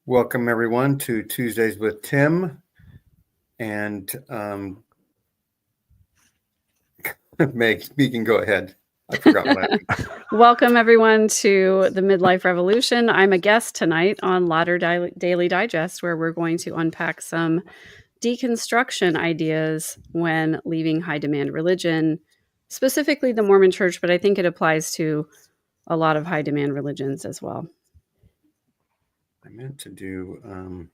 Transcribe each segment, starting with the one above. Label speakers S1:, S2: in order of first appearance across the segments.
S1: Welcome everyone to Tuesdays with Tim, and Meg, you can go ahead. I forgot what I did.
S2: Welcome everyone to the Midlife Revolution. I'm a guest tonight on Latter Daily Digest, where we're going to unpack some deconstruction ideas when leaving high demand religion, specifically the Mormon Church, but I think it applies to a lot of high demand religions as well.
S1: I meant to do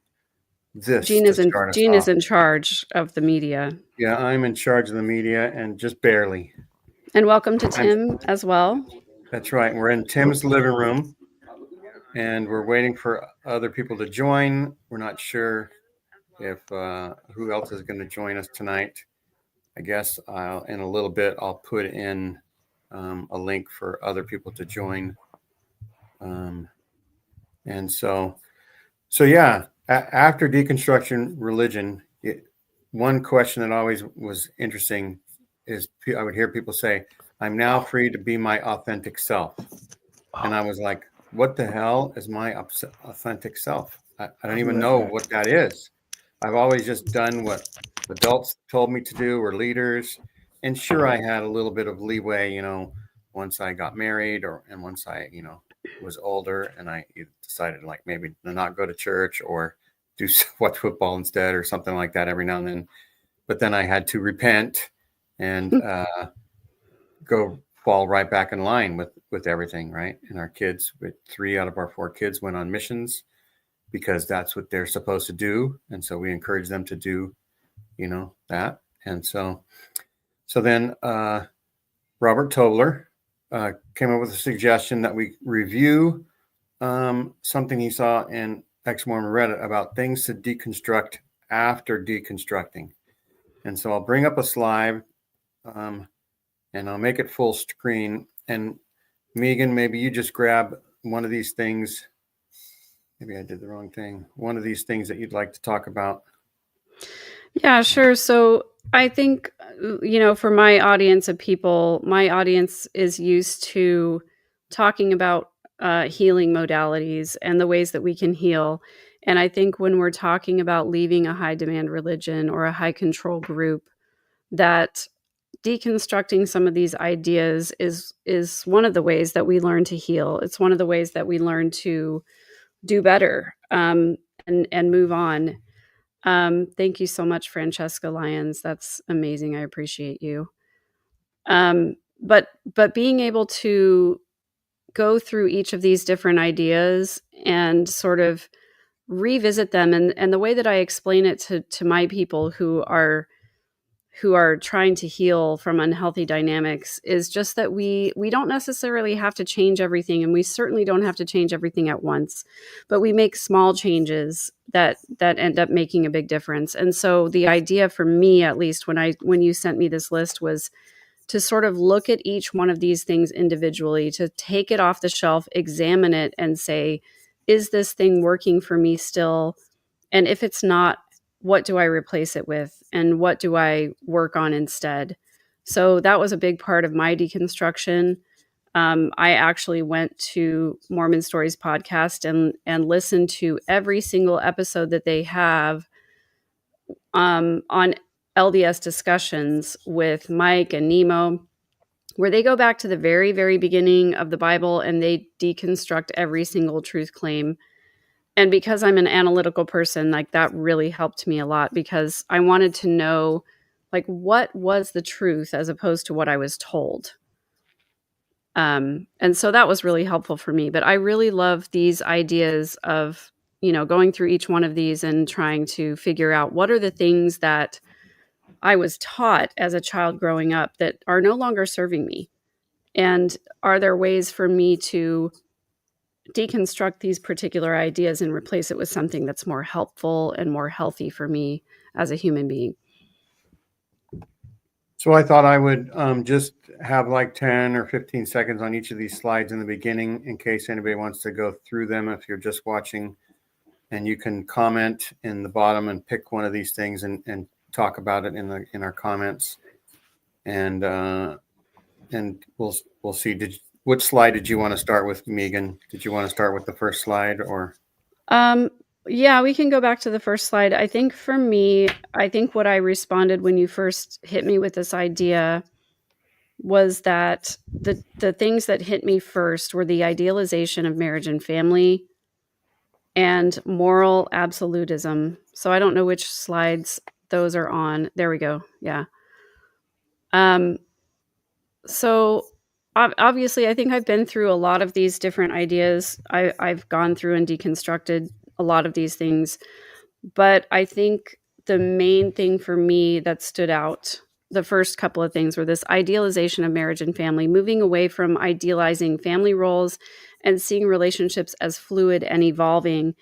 S1: this.
S2: Gene is in charge of the media.
S1: Yeah, I'm in charge of the media, and just barely.
S2: And welcome to Tim as well.
S1: That's right. We're in Tim's living room, and we're waiting for other people to join. We're not sure if who else is going to join us tonight. I guess in a little bit I'll put in a link for other people to join. And so yeah, after deconstruction religion, one question that always was interesting is I would hear people say, "I'm now free to be my authentic self." And I was like, what the hell is my authentic self? I don't even know what that is. I've always just done what adults told me to do, or leaders. And sure, I had a little bit of leeway, once I got married and once I, was older and I decided like maybe to not go to church or do watch football instead or something like that every now and then. But then I had to repent and go fall right back in line with everything, right? And our kids, 3 out of our 4 kids went on missions because that's what they're supposed to do. And so we encourage them to do, that. And so then Robert Tobler came up with a suggestion that we review something he saw in Ex-Mormon Reddit about things to deconstruct after deconstructing. And so I'll bring up a slide and I'll make it full screen. And Megan, maybe you just grab one of these things. Maybe I did the wrong thing. One of these things that you'd like to talk about.
S2: Yeah, sure. So I think, for my audience of people, my audience is used to talking about healing modalities and the ways that we can heal. And I think when we're talking about leaving a high demand religion or a high control group, that deconstructing some of these ideas is one of the ways that we learn to heal. It's one of the ways that we learn to do better and move on. Thank you so much, Francesca Lyons. That's amazing. I appreciate you. But being able to go through each of these different ideas and sort of revisit them, and the way that I explain it to my people who are trying to heal from unhealthy dynamics is just that we don't necessarily have to change everything, and we certainly don't have to change everything at once, but we make small changes that end up making a big difference. And so the idea for me, at least when you sent me this list, was to sort of look at each one of these things individually, to take it off the shelf, examine it, and say, is this thing working for me still? And if it's not, what do I replace it with? And what do I work on instead? So that was a big part of my deconstruction. I actually went to Mormon Stories podcast and listened to every single episode that they have on LDS discussions with Mike and Nemo, where they go back to the very, very beginning of the Bible and they deconstruct every single truth claim. And because I'm an analytical person, like that really helped me a lot, because I wanted to know, like, what was the truth as opposed to what I was told. And so that was really helpful for me. But I really love these ideas of, going through each one of these and trying to figure out what are the things that I was taught as a child growing up that are no longer serving me. And are there ways for me to deconstruct these particular ideas and replace it with something that's more helpful and more healthy for me as a human being?
S1: So I thought I would just have like 10 or 15 seconds on each of these slides in the beginning in case anybody wants to go through them if you're just watching. And you can comment in the bottom and pick one of these things and talk about it in our comments. And we'll see. Which slide did you want to start with, Megan? Did you want to start with the first slide or?
S2: Yeah, we can go back to the first slide. I think for me, I think what I responded when you first hit me with this idea was that the things that hit me first were the idealization of marriage and family and moral absolutism. So I don't know which slides those are on. There we go. Yeah. Um, so obviously, I think I've been through a lot of these different ideas. I've gone through and deconstructed a lot of these things. But I think the main thing for me that stood out, the first couple of things were this idealization of marriage and family, moving away from idealizing family roles and seeing relationships as fluid and evolving.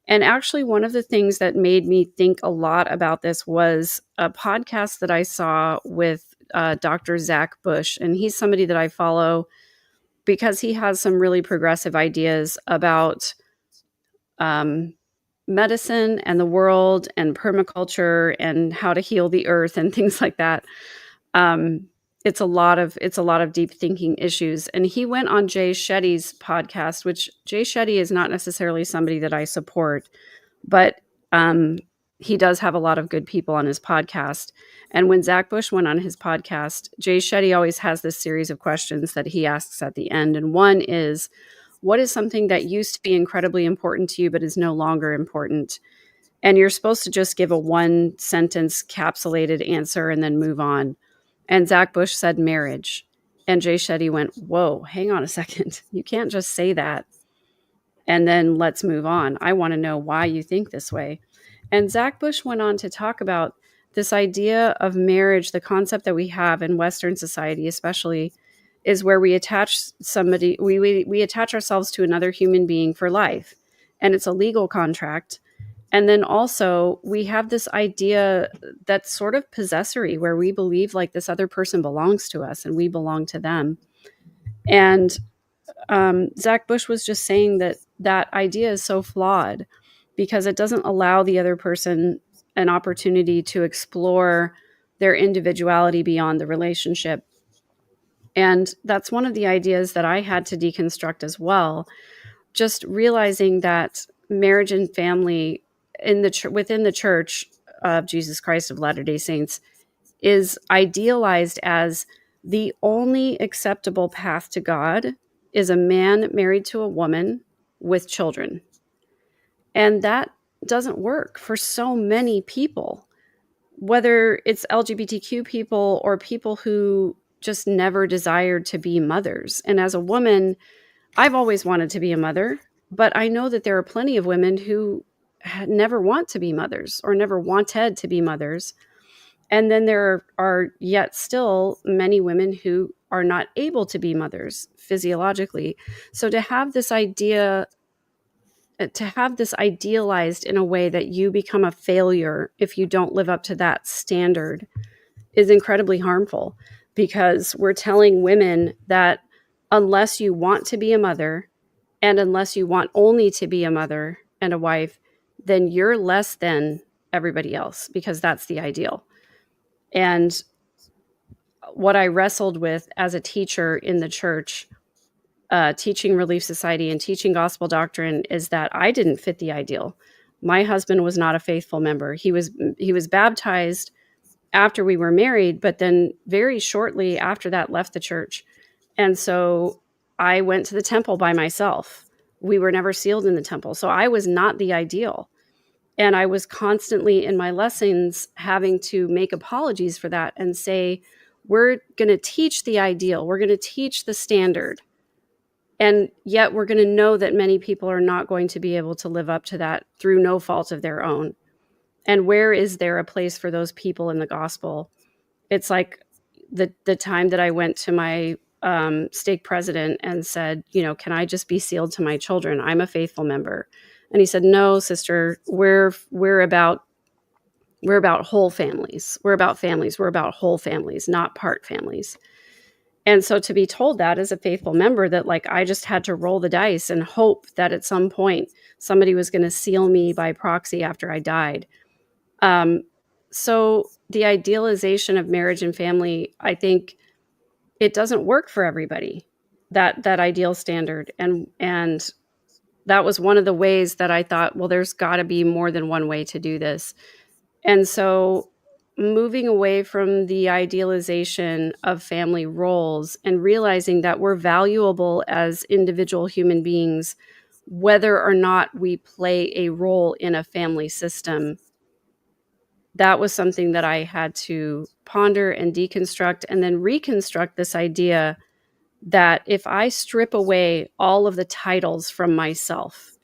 S2: And actually, one of the things that made me think a lot about this was a podcast that I saw with Dr. Zach Bush. And he's somebody that I follow because he has some really progressive ideas about um, medicine and the world and permaculture and how to heal the earth and things like that. Um, it's a lot of deep thinking issues. And he went on Jay Shetty's podcast, which Jay Shetty is not necessarily somebody that I support, but um, he does have a lot of good people on his podcast. And when Zach Bush went on his podcast, Jay Shetty always has this series of questions that he asks at the end. And one is, what is something that used to be incredibly important to you but is no longer important? And you're supposed to just give a one sentence capsulated answer and then move on. And Zach Bush said marriage. And Jay Shetty went, whoa, hang on a second. You can't just say that and then let's move on. I want to know why you think this way. And Zach Bush went on to talk about this idea of marriage, the concept that we have in Western society, especially, is where we attach somebody, we attach ourselves to another human being for life. And it's a legal contract. And then also, we have this idea that's sort of possessory, where we believe like this other person belongs to us and we belong to them. And Zach Bush was just saying that that idea is so flawed because it doesn't allow the other person an opportunity to explore their individuality beyond the relationship. And that's one of the ideas that I had to deconstruct as well. Just realizing that marriage and family in the within the Church of Jesus Christ of Latter-day Saints is idealized as the only acceptable path to God is a man married to a woman with children. And that doesn't work for so many people, whether it's LGBTQ people or people who just never desired to be mothers. And as a woman, I've always wanted to be a mother, but I know that there are plenty of women who never want to be mothers or never wanted to be mothers. And then there are yet still many women who are not able to be mothers physiologically. So to have this idealized in a way that you become a failure if you don't live up to that standard is incredibly harmful, because we're telling women that unless you want to be a mother and unless you want only to be a mother and a wife, then you're less than everybody else because that's the ideal. And what I wrestled with as a teacher in the church, teaching Relief Society and teaching gospel doctrine, is that I didn't fit the ideal. My husband was not a faithful member. He was baptized after we were married, but then very shortly after that left the church. And so I went to the temple by myself. We were never sealed in the temple. So I was not the ideal. And I was constantly in my lessons having to make apologies for that and say, we're going to teach the ideal, we're going to teach the standard. And yet we're going to know that many people are not going to be able to live up to that through no fault of their own. And where is there a place for those people in the gospel? It's like the time that I went to my stake president and said, can I just be sealed to my children? I'm a faithful member. And he said, no, sister, we're about whole families. We're about families. We're about whole families, not part families. And so to be told that as a faithful member, that like I just had to roll the dice and hope that at some point somebody was going to seal me by proxy after I died. So the idealization of marriage and family, I think it doesn't work for everybody, that ideal standard. And that was one of the ways that I thought, well, there's got to be more than one way to do this. And so moving away from the idealization of family roles and realizing that we're valuable as individual human beings, whether or not we play a role in a family system, that was something that I had to ponder and deconstruct and then reconstruct this idea that if I strip away all of the titles from myself,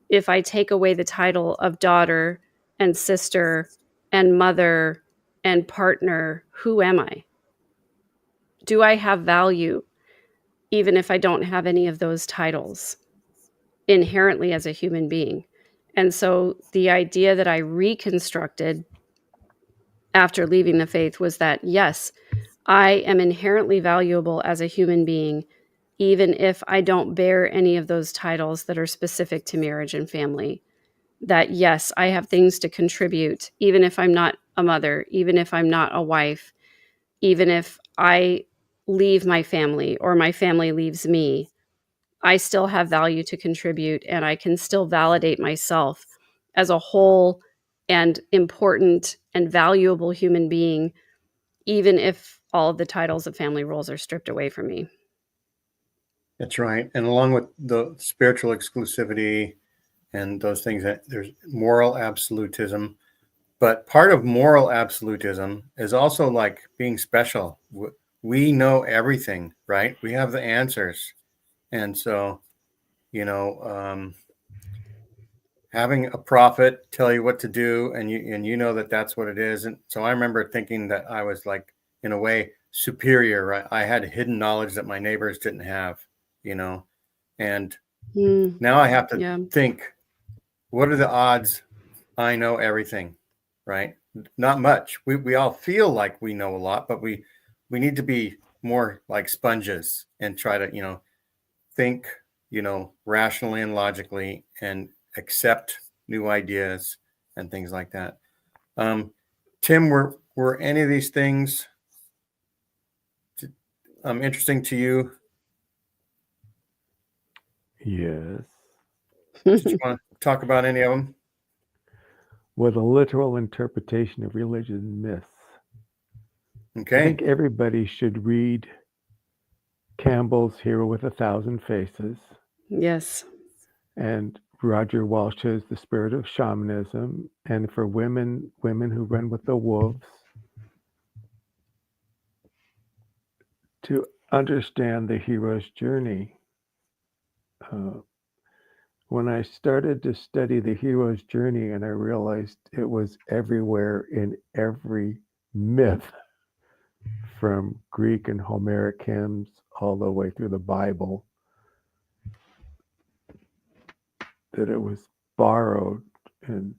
S2: if I take away the title of daughter and sister and mother and partner, who am I? Do I have value even if I don't have any of those titles inherently as a human being? And so the idea that I reconstructed after leaving the faith was that, yes, I am inherently valuable as a human being, even if I don't bear any of those titles that are specific to marriage and family. That, yes, I have things to contribute, even if I'm not a mother, even if I'm not a wife, even if I leave my family or my family leaves me, I still have value to contribute and I can still validate myself as a whole and important and valuable human being, even if all of the titles of family roles are stripped away from me.
S1: That's right. And along with the spiritual exclusivity and those things, that there's moral absolutism. But part of moral absolutism is also like being special. We know everything, right? We have the answers. And so, having a prophet tell you what to do, and you know that that's what it is. And so I remember thinking that I was like, in a way, superior, right? I had hidden knowledge that my neighbors didn't have, and now I have to
S2: Yeah.
S1: think, what are the odds I know everything, right? Not much. We all feel like we know a lot, but we need to be more like sponges and try to, think, rationally and logically and accept new ideas and things like that. Tim, were any of these things interesting to you?
S3: Yes.
S1: Did you want to talk about any of them?
S3: Well, the literal interpretation of religion myths. I
S1: Okay.
S3: think everybody should read Campbell's Hero with a Thousand Faces
S2: Yes.
S3: and Roger Walsh's The Spirit of Shamanism, and for women who run with the wolves, to understand the hero's journey. When I started to study the hero's journey, and I realized it was everywhere in every myth, from Greek and Homeric hymns all the way through the Bible, that it was borrowed and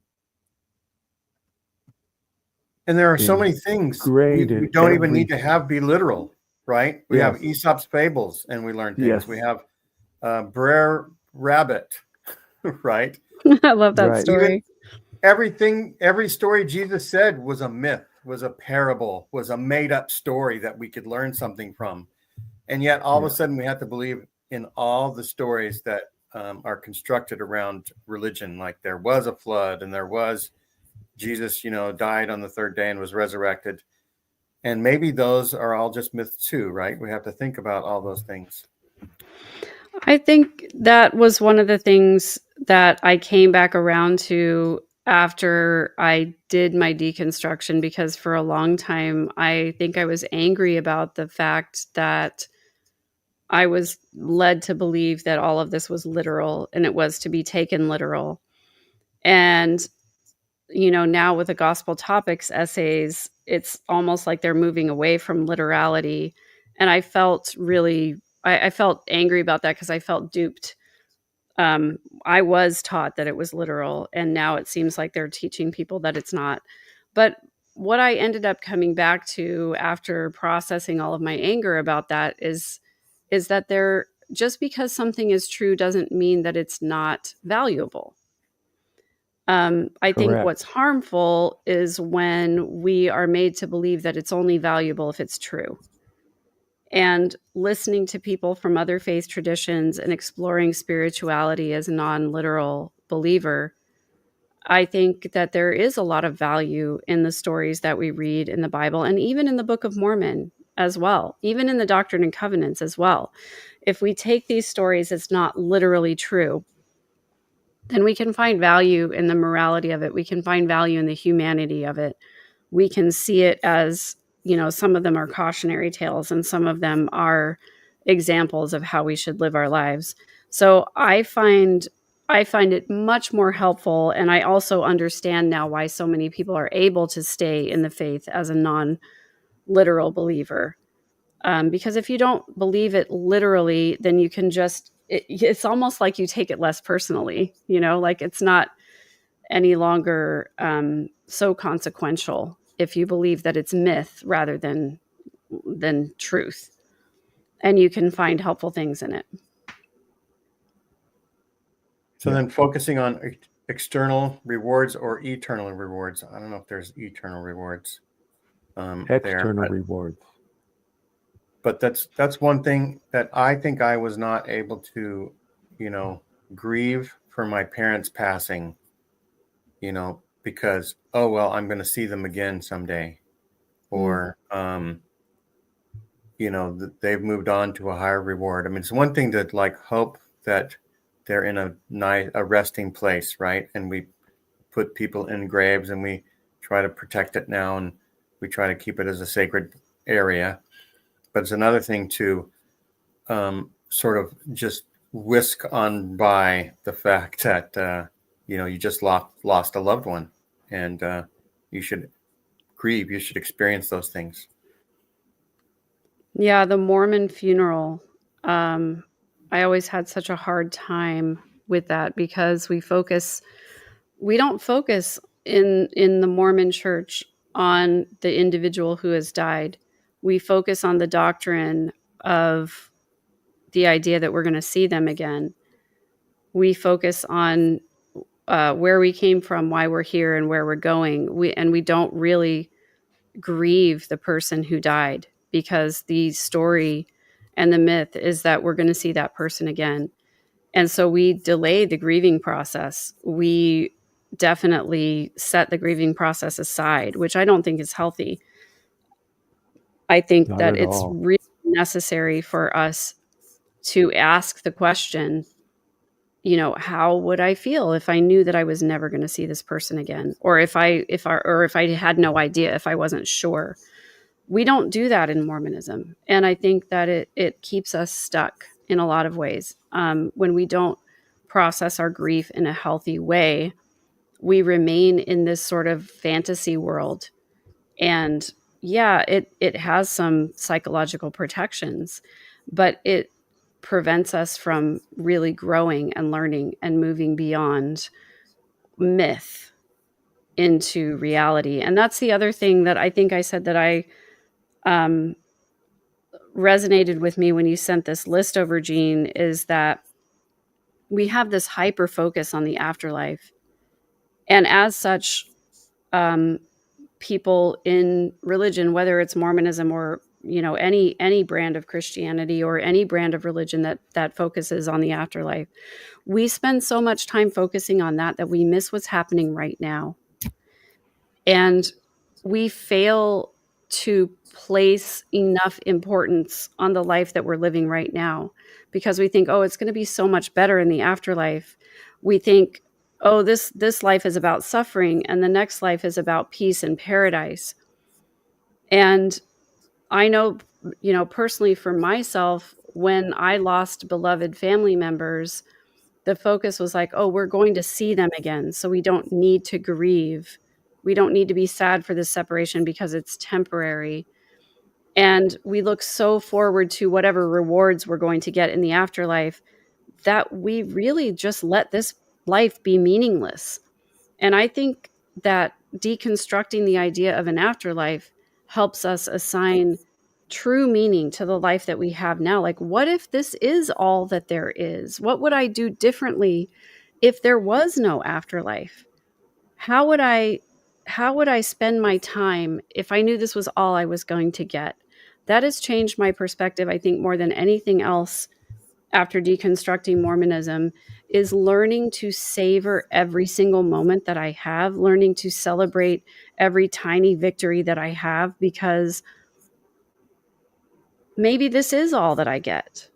S1: there are so many things
S3: ingrained
S1: we
S3: in
S1: don't even
S3: every.
S1: need to have be literal, right? We have
S3: Yes.
S1: Aesop's fables and we learn things.
S3: Yes.
S1: We have Brer Rabbit, right?
S2: I love that
S3: Right.
S2: story.
S1: Every story Jesus said was a myth, was a parable, was a made up story that we could learn something from. And yet all of a sudden we have to believe in all the stories that are constructed around religion. Like there was a flood and there was Jesus, died on the third day and was resurrected. And maybe those are all just myths too, right? We have to think about all those things.
S2: I think that was one of the things that I came back around to after I did my deconstruction, because for a long time, I think I was angry about the fact that I was led to believe that all of this was literal and it was to be taken literal. And, now with the gospel topics essays, it's almost like they're moving away from literality. And I felt I felt angry about that because I felt duped. I was taught that it was literal, and now it seems like they're teaching people that it's not. But what I ended up coming back to after processing all of my anger about that is that there just because something is true doesn't mean that it's not valuable. I think what's
S3: Correct.
S2: harmful is when we are made to believe that it's only valuable if it's true. And listening to people from other faith traditions and exploring spirituality as a non-literal believer, I think that there is a lot of value in the stories that we read in the Bible, and even in the Book of Mormon as well, even in the Doctrine and Covenants as well. If we take these stories as not literally true, then we can find value in the morality of it. We can find value in the humanity of it. We can see it as, some of them are cautionary tales and some of them are examples of how we should live our lives. So I find it much more helpful, and I also understand now why so many people are able to stay in the faith as a non-literal believer. Because if you don't believe it literally, then you can it's almost like you take it less personally, like it's not any longer so consequential if you believe that it's myth rather than truth, and you can find helpful things in it.
S1: So then focusing on external rewards or eternal rewards. I don't know if there's eternal rewards
S3: external rewards.
S1: But that's one thing that I think I was not able to, grieve for my parents passing, because, oh, well, I'm going to see them again someday. Or, they've moved on to a higher reward. I mean, it's one thing to hope that they're in a resting place, right? And we put people in graves and we try to protect it now, and we try to keep it as a sacred area. But it's another thing to sort of just whisk on by the fact that, you just lost a loved one, and you should grieve. You should experience those things.
S2: Yeah, the Mormon funeral. I always had such a hard time with that because we don't focus in the Mormon church on the individual who has died. We focus on the doctrine of the idea that we're going to see them again. We focus on where we came from, why we're here, and where we're going. We don't really grieve the person who died, because the story and the myth is that we're going to see that person again. And so we delay the grieving process. We definitely set the grieving process aside, which I don't think is healthy. I think
S3: Not
S2: that
S3: at
S2: it's
S3: all.
S2: really necessary for us to ask the question, how would I feel if I knew that I was never going to see this person again? Or if I had no idea, if I wasn't sure. We don't do that in Mormonism. And I think that it keeps us stuck in a lot of ways. When we don't process our grief in a healthy way, we remain in this sort of fantasy world. And yeah, it has some psychological protections, but it prevents us from really growing and learning and moving beyond myth into reality. And that's the other thing that I think I said that I resonated with me when you sent this list over, Jean, is that we have this hyper focus on the afterlife. And as such, people in religion, whether it's Mormonism or any brand of Christianity or any brand of religion that focuses on the afterlife, we spend so much time focusing on that we miss what's happening right now. And we fail to place enough importance on the life that we're living right now, because we think, oh, it's going to be so much better in the afterlife. We think, oh, this life is about suffering and the next life is about peace and paradise. And I know, personally for myself, when I lost beloved family members, the focus was like, oh, we're going to see them again, so we don't need to grieve. We don't need to be sad for this separation because it's temporary. And we look so forward to whatever rewards we're going to get in the afterlife that we really just let this life be meaningless. And I think that deconstructing the idea of an afterlife helps us assign true meaning to the life that we have now. Like, what if this is all that there is? What would I do differently if there was no afterlife? How would I spend my time if I knew this was all I was going to get? that has changed my perspective, I think, more than anything else after deconstructing Mormonism, is learning to savor every single moment that I have, learning to celebrate every tiny victory that I have, because maybe this is all that I get.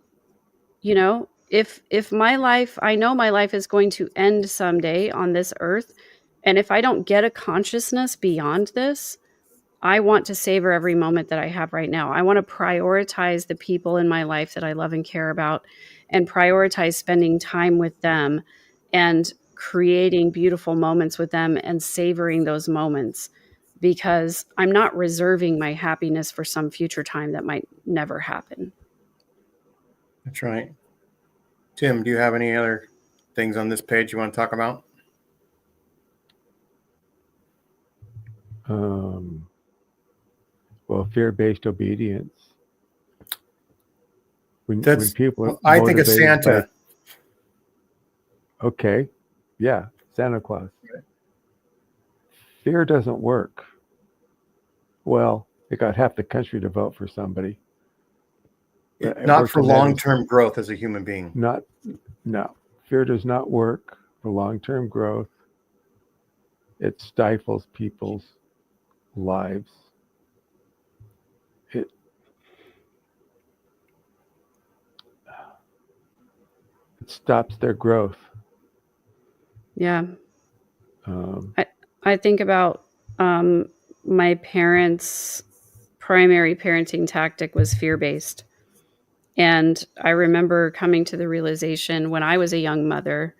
S2: You know, if my life, I know my life is going to end someday on this earth, and if I don't get a consciousness beyond this, I want to savor every moment that I have right now. I want to prioritize the people in my life that I love and care about, and prioritize spending time with them and creating beautiful moments with them and savoring those moments, because I'm not reserving my happiness for some future time that might never happen.
S1: That's right. Tim, do you have any other things on this page you want to talk about?
S3: Well, fear-based obedience. When people are
S1: I think it's
S3: motivated
S1: Santa.
S3: Okay, yeah, Santa Claus.
S1: Right.
S3: Fear doesn't work. Well, it got half the country to vote for somebody.
S1: Not for long-term growth as a human being.
S3: No. Fear does not work for long-term growth. It stifles people's lives. It stops their growth.
S2: Yeah. I think about my parents' primary parenting tactic was fear-based. And I remember coming to the realization when I was a young mother,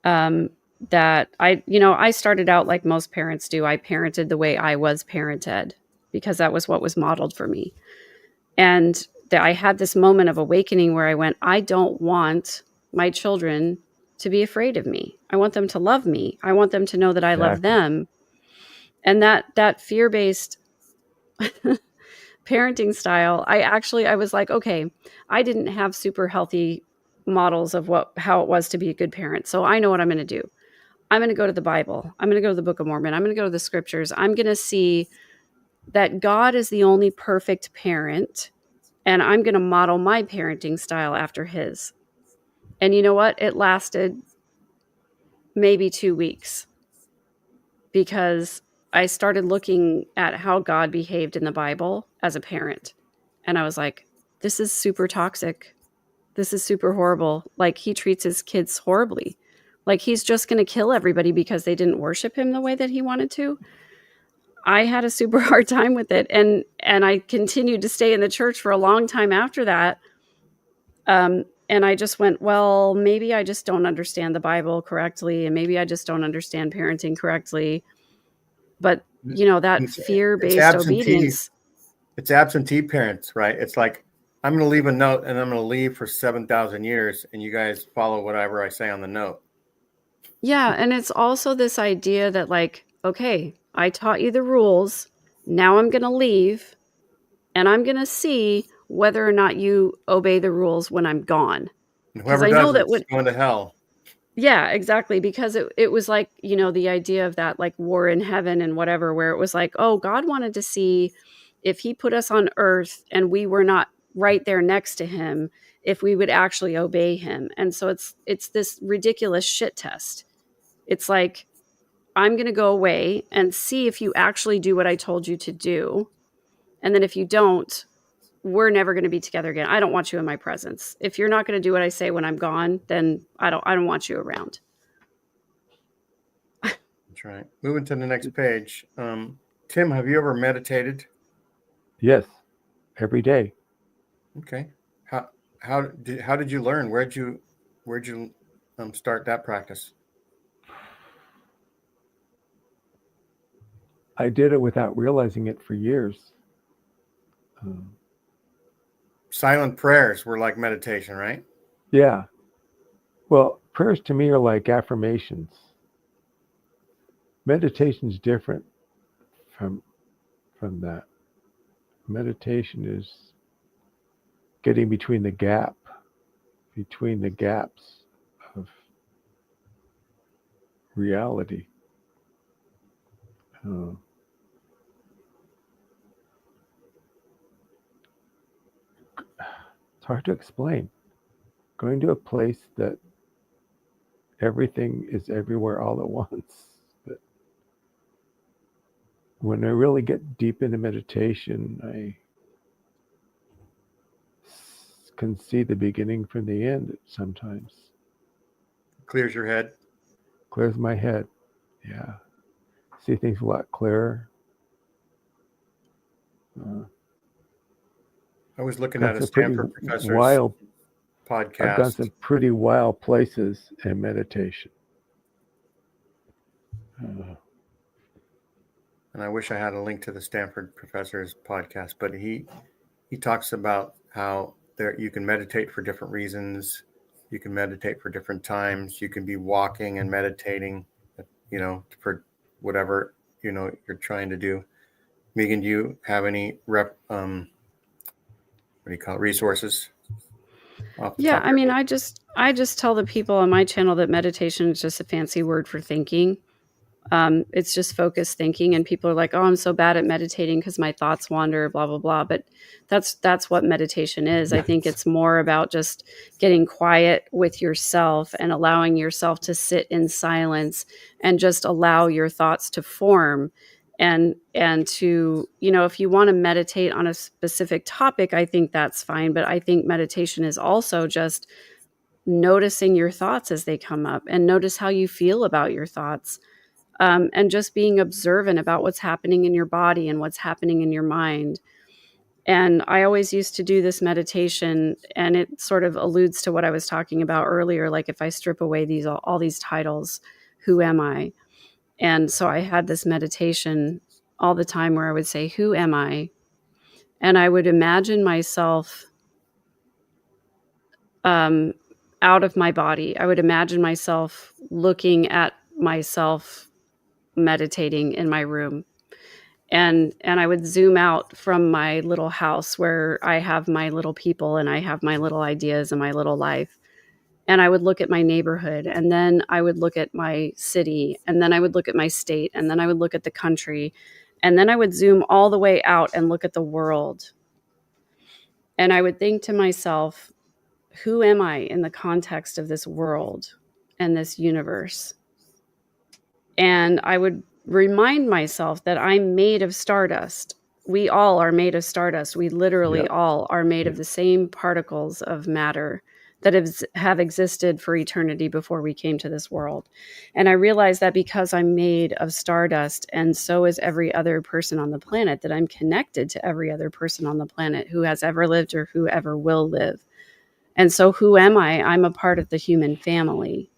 S2: that I started out like most parents do. I parented the way I was parented because that was what was modeled for me. And I had this moment of awakening where I went, I don't want my children to be afraid of me. I want them to love me. I want them to know that I love them. And that fear-based parenting style, I was like, okay, I didn't have super healthy models of how it was to be a good parent. So I know what I'm going to do. I'm going to go to the Bible. I'm going to go to the Book of Mormon. I'm going to go to the scriptures. I'm going to see that God is the only perfect parent, and I'm going to model my parenting style after his. And you know what? It lasted maybe 2 weeks, because I started looking at how God behaved in the Bible as a parent. And I was like, this is super toxic. This is super horrible. Like, he treats his kids horribly. Like, he's just going to kill everybody because they didn't worship him the way that he wanted to. I had a super hard time with it. And I continued to stay in the church for a long time after that. And I just went, well, maybe I just don't understand the Bible correctly. And maybe I just don't understand parenting correctly. But, that fear-based obedience.
S1: It's absentee parents, right? It's like, I'm going to leave a note and I'm going to leave for 7,000 years, and you guys follow whatever I say on the note.
S2: Yeah. And it's also this idea that, like, okay, I taught you the rules. Now I'm going to leave, and I'm going to see whether or not you obey the rules when I'm gone.
S1: And whoever doesn't is going to hell.
S2: Yeah, exactly. Because it was like, the idea of that, like, war in heaven and whatever, where it was like, oh, God wanted to see if he put us on earth and we were not right there next to him, if we would actually obey him. And so it's this ridiculous shit test. It's like, I'm going to go away and see if you actually do what I told you to do. And then if you don't, we're never going to be together again. I don't want you in my presence. If you're not going to do what I say when I'm gone, then I don't want you around.
S1: That's right. Moving to the next page. Tim, have you ever meditated?
S3: Yes, every day.
S1: Okay. How did you learn? Where'd you start that practice?
S3: I did it without realizing it for years.
S1: Silent prayers were like meditation, right?
S3: Yeah. Well, prayers to me are like affirmations. Meditation's different from that. Meditation is getting between the gaps of reality. hard to explain. Going to a place that everything is everywhere all at once. But when I really get deep into meditation, I can see the beginning from the end sometimes.
S1: Clears your head.
S3: Clears my head. Yeah. See things a lot clearer.
S1: I was looking at a Stanford professor's podcast.
S3: I've gone some pretty wild places in meditation.
S1: And I wish I had a link to the Stanford professor's podcast, but he talks about how you can meditate for different reasons. You can meditate for different times. You can be walking and meditating, for whatever, you're trying to do. Megan, do you have any resources?
S2: Yeah, I mean, I just tell the people on my channel that meditation is just a fancy word for thinking. It's just focused thinking, and people are like, "Oh, I'm so bad at meditating because my thoughts wander," blah blah blah. But that's what meditation is. I think it's more about just getting quiet with yourself and allowing yourself to sit in silence and just allow your thoughts to form. And to, if you want to meditate on a specific topic, I think that's fine. But I think meditation is also just noticing your thoughts as they come up, and notice how you feel about your thoughts. And just being observant about what's happening in your body and what's happening in your mind. And I always used to do this meditation, and it sort of alludes to what I was talking about earlier. Like, if I strip away all these titles, who am I? And so I had this meditation all the time where I would say, who am I? And I would imagine myself out of my body. I would imagine myself looking at myself meditating in my room. And I would zoom out from my little house where I have my little people and I have my little ideas and my little life. And I would look at my neighborhood, and then I would look at my city, and then I would look at my state, and then I would look at the country, and then I would zoom all the way out and look at the world. And I would think to myself, who am I in the context of this world and this universe? And I would remind myself that I'm made of stardust. We all are made of stardust. We literally all are made of the same particles of matter that have existed for eternity before we came to this world. And I realized that because I'm made of stardust, and so is every other person on the planet, that I'm connected to every other person on the planet who has ever lived or who ever will live. And so who am I? I'm a part of the human family.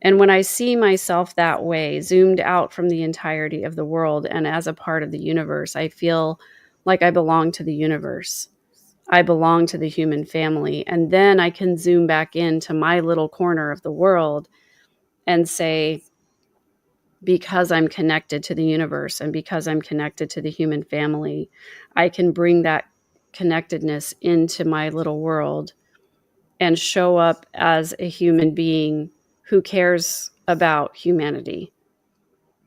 S2: And when I see myself that way, zoomed out from the entirety of the world and as a part of the universe, I feel like I belong to the universe. I belong to the human family. And then I can zoom back into my little corner of the world and say, because I'm connected to the universe and because I'm connected to the human family, I can bring that connectedness into my little world and show up as a human being who cares about humanity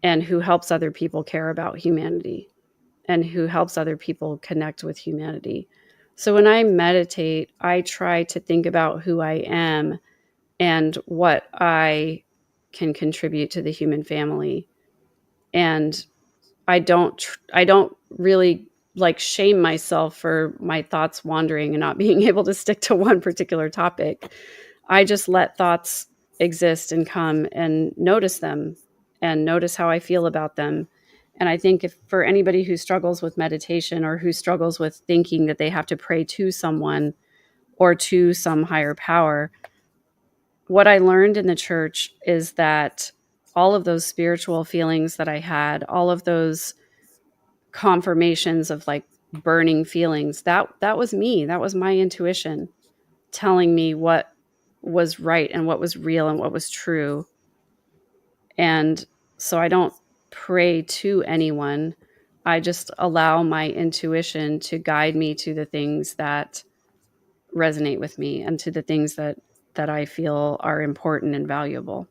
S2: and who helps other people care about humanity and who helps other people connect with humanity. So when I meditate, I try to think about who I am and what I can contribute to the human family. And I don't really shame myself for my thoughts wandering and not being able to stick to one particular topic. I just let thoughts exist and come and notice them and notice how I feel about them. And I think if for anybody who struggles with meditation or who struggles with thinking that they have to pray to someone or to some higher power, what I learned in the church is that all of those spiritual feelings that I had, all of those confirmations of burning feelings, that was me. That was my intuition telling me what was right and what was real and what was true. And so I don't pray to anyone. I just allow my intuition to guide me to the things that resonate with me and to the things that I feel are important and valuable.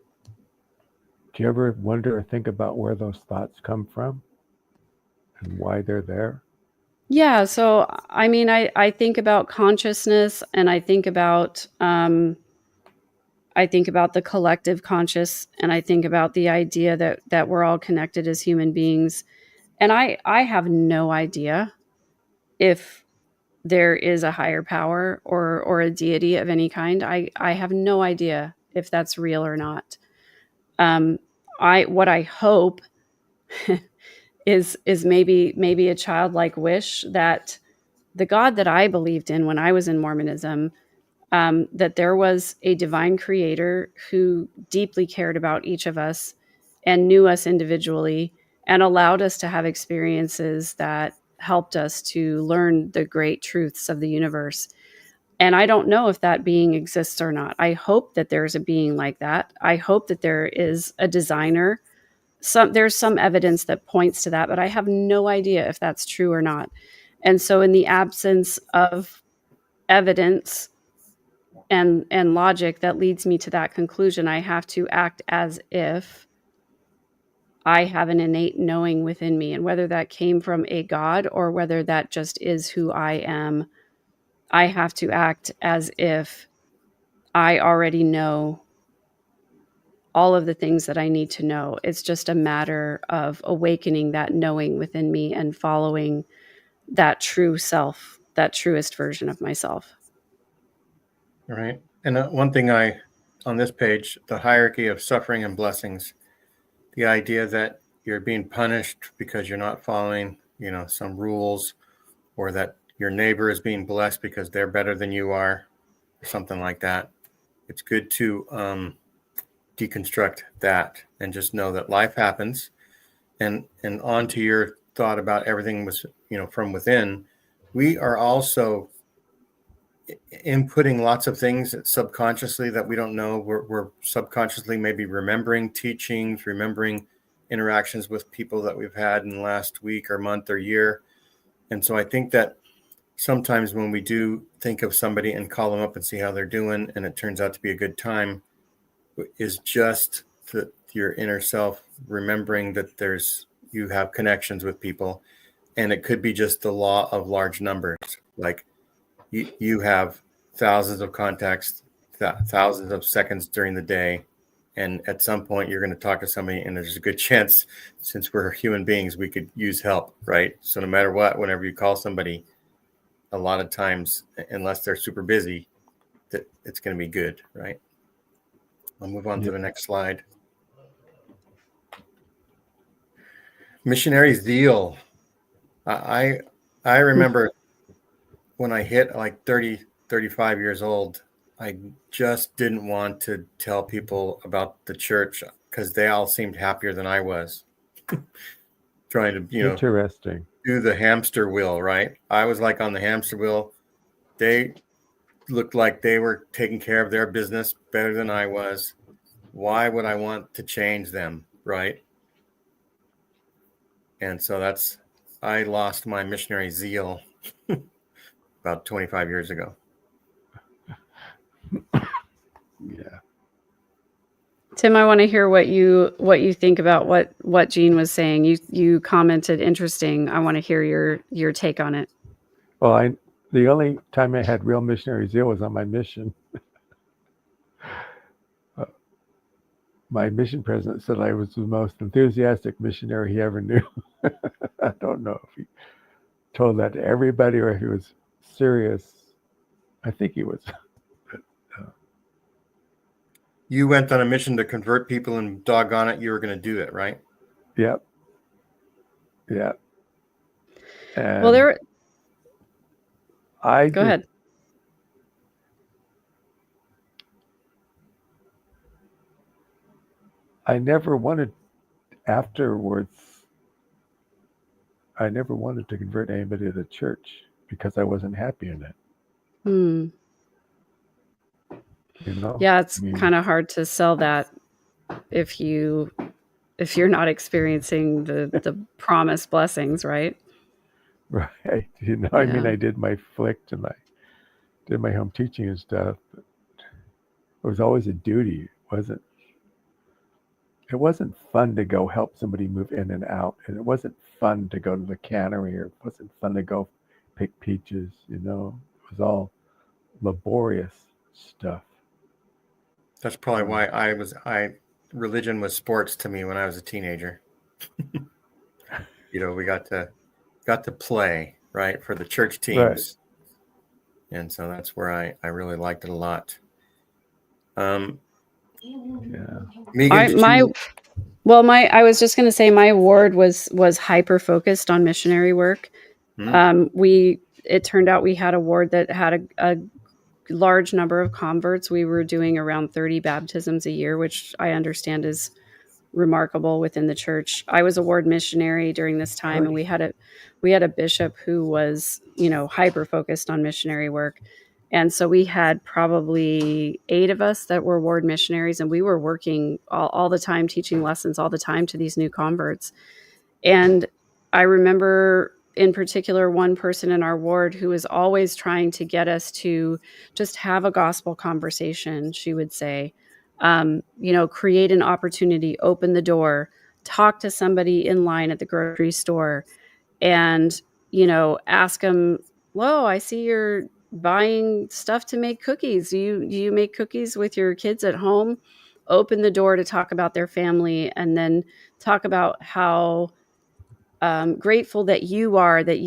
S3: Do you ever wonder or think about where those thoughts come from and why they're there?
S2: Yeah, so I mean, I think about consciousness, and I think about the collective conscious, and I think about the idea that we're all connected as human beings. And I have no idea if there is a higher power or a deity of any kind. I have no idea if that's real or not. Um, what I hope is maybe a childlike wish that the God that I believed in when I was in Mormonism, that there was a divine creator who deeply cared about each of us and knew us individually and allowed us to have experiences that helped us to learn the great truths of the universe. And I don't know if that being exists or not. I hope that there's a being like that. I hope that there is a designer. There's some evidence that points to that, but I have no idea if that's true or not. And so in the absence of evidence and logic that leads me to that conclusion, I have to act as if I have an innate knowing within me. And whether that came from a God or whether that just is who I am, I have to act as if I already know all of the things that I need to know. It's just a matter of awakening that knowing within me and following that true self, that truest version of myself.
S1: Right. And one thing on this page, the hierarchy of suffering and blessings, the idea that you're being punished because you're not following, some rules, or that your neighbor is being blessed because they're better than you are, or something like that. It's good to deconstruct that and just know that life happens. And on to your thought about everything was, from within. We are also inputting lots of things subconsciously that we don't know. We're subconsciously maybe remembering teachings, remembering interactions with people that we've had in the last week or month or year. And so I think that sometimes when we do think of somebody and call them up and see how they're doing, and it turns out to be a good time, is just your inner self remembering that you have connections with people. And it could be just the law of large numbers. Like you have thousands of contacts, thousands of seconds during the day. And at some point you're going to talk to somebody, and there's a good chance, since we're human beings, we could use help, right? So no matter what, whenever you call somebody, a lot of times, unless they're super busy, that it's going to be good, right? I'll move on to the next slide. Missionary zeal. I remember when I hit like 30, 35 years old, I just didn't want to tell people about the church because they all seemed happier than I was. Trying to,
S3: Interesting.
S1: do the hamster wheel, right? I was like on the hamster wheel. They looked like they were taking care of their business better than I was. Why would I want to change them, right? And so I lost my missionary zeal about 25 years ago.
S3: Yeah.
S2: Tim, I want to hear what you think about what Jean was saying. You commented interesting. I want to hear your take on it.
S3: Well, the only time I had real missionary zeal was on my mission. My mission president said I was the most enthusiastic missionary he ever knew. I don't know if he told that to everybody or if he was serious. I think he was.
S1: You went on a mission to convert people, and doggone it, you were going to do it, right?
S3: Yep. Yeah. And
S2: Well, go
S3: ahead. I never wanted to convert anybody to the church because I wasn't happy in it.
S2: Yeah, it's kind of hard to sell that if you're not experiencing the promised blessings, right?
S3: Right. I mean, I did my flict and I did my home teaching and stuff. But it was always a duty. It wasn't fun to go help somebody move in and out. And it wasn't fun to go to the cannery, or it wasn't fun to go pick peaches, you know. It was all laborious stuff.
S1: That's probably why religion was sports to me when I was a teenager. We got to play, right, for the church
S3: Right.
S1: teams. And so that's where I really liked it a lot. Um,
S3: Yeah.
S1: Megan,
S2: I was just going to say my ward was hyper focused on missionary work. It turned out we had a ward that had a large number of converts. We were doing around 30 baptisms a year, which I understand is remarkable within the church. I was a ward missionary during this time, and we had a bishop who was, hyper focused on missionary work. And so we had probably 8 of us that were ward missionaries, and we were working all the time, teaching lessons all the time to these new converts. And I remember in particular one person in our ward who was always trying to get us to just have a gospel conversation. She would say, create an opportunity, open the door, talk to somebody in line at the grocery store, and, ask them, "Whoa, I see you're buying stuff to make cookies. Do you make cookies with your kids at home?" Open the door to talk about their family, and then talk about how grateful that you are, that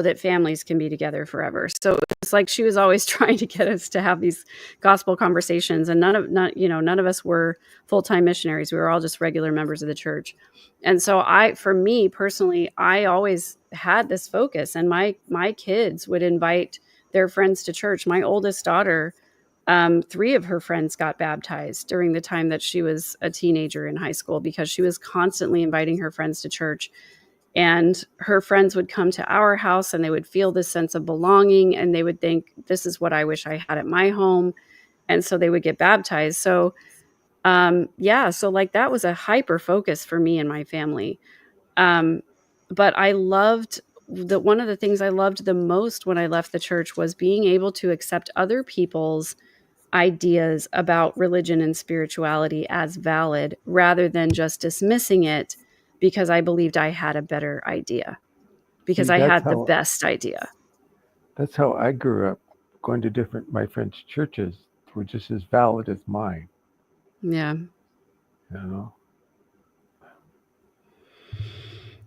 S2: that families can be together forever. So it's like she was always trying to get us to have these gospel conversations, and none of us were full-time missionaries. We were all just regular members of the church. And so for me personally, I always had this focus, and my kids would invite their friends to church. My oldest daughter, 3 of her friends got baptized during the time that she was a teenager in high school, because she was constantly inviting her friends to church. And her friends would come to our house, and they would feel this sense of belonging, and they would think, this is what I wish I had at my home. And so they would get baptized. So, so like that was a hyper focus for me and my family. But one of the things I loved the most when I left the church was being able to accept other people's ideas about religion and spirituality as valid, rather than just dismissing it because I believed I had a better idea, because
S3: See,
S2: I had the best idea.
S3: That's how I grew up. Going to my friends' churches were just as valid as mine.
S2: Yeah.
S3: You know.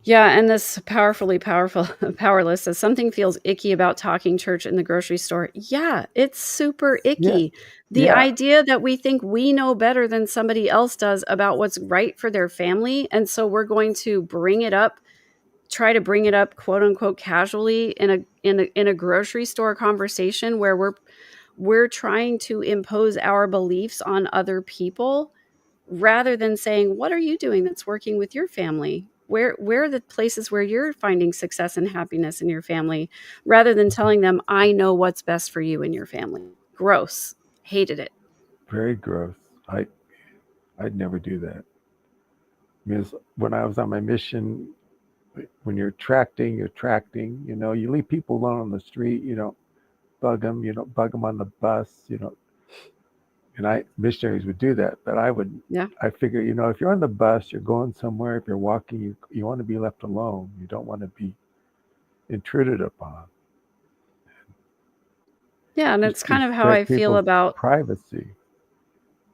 S2: Yeah, and this powerless says something feels icky about talking church in the grocery store. Yeah, it's super icky.
S3: Yeah.
S2: The idea that we think we know better than somebody else does about what's right for their family, and so we're going to try to bring it up, quote unquote, casually in a grocery store conversation where we're trying to impose our beliefs on other people, rather than saying, what are you doing that's working with your family? Where are the places where you're finding success and happiness in your family, rather than telling them, I know what's best for you and your family. Gross. Hated it.
S3: Very gross. I'd never do that. Because when I was on my mission, when you're tracting. You know, you leave people alone on the street. You don't bug them. You don't bug them on the bus. You know, and missionaries would do that, but I figure, you know, if you're on the bus, you're going somewhere. If you're walking, you want to be left alone. You don't want to be intruded upon.
S2: Yeah, and it's kind of how I feel about
S3: privacy.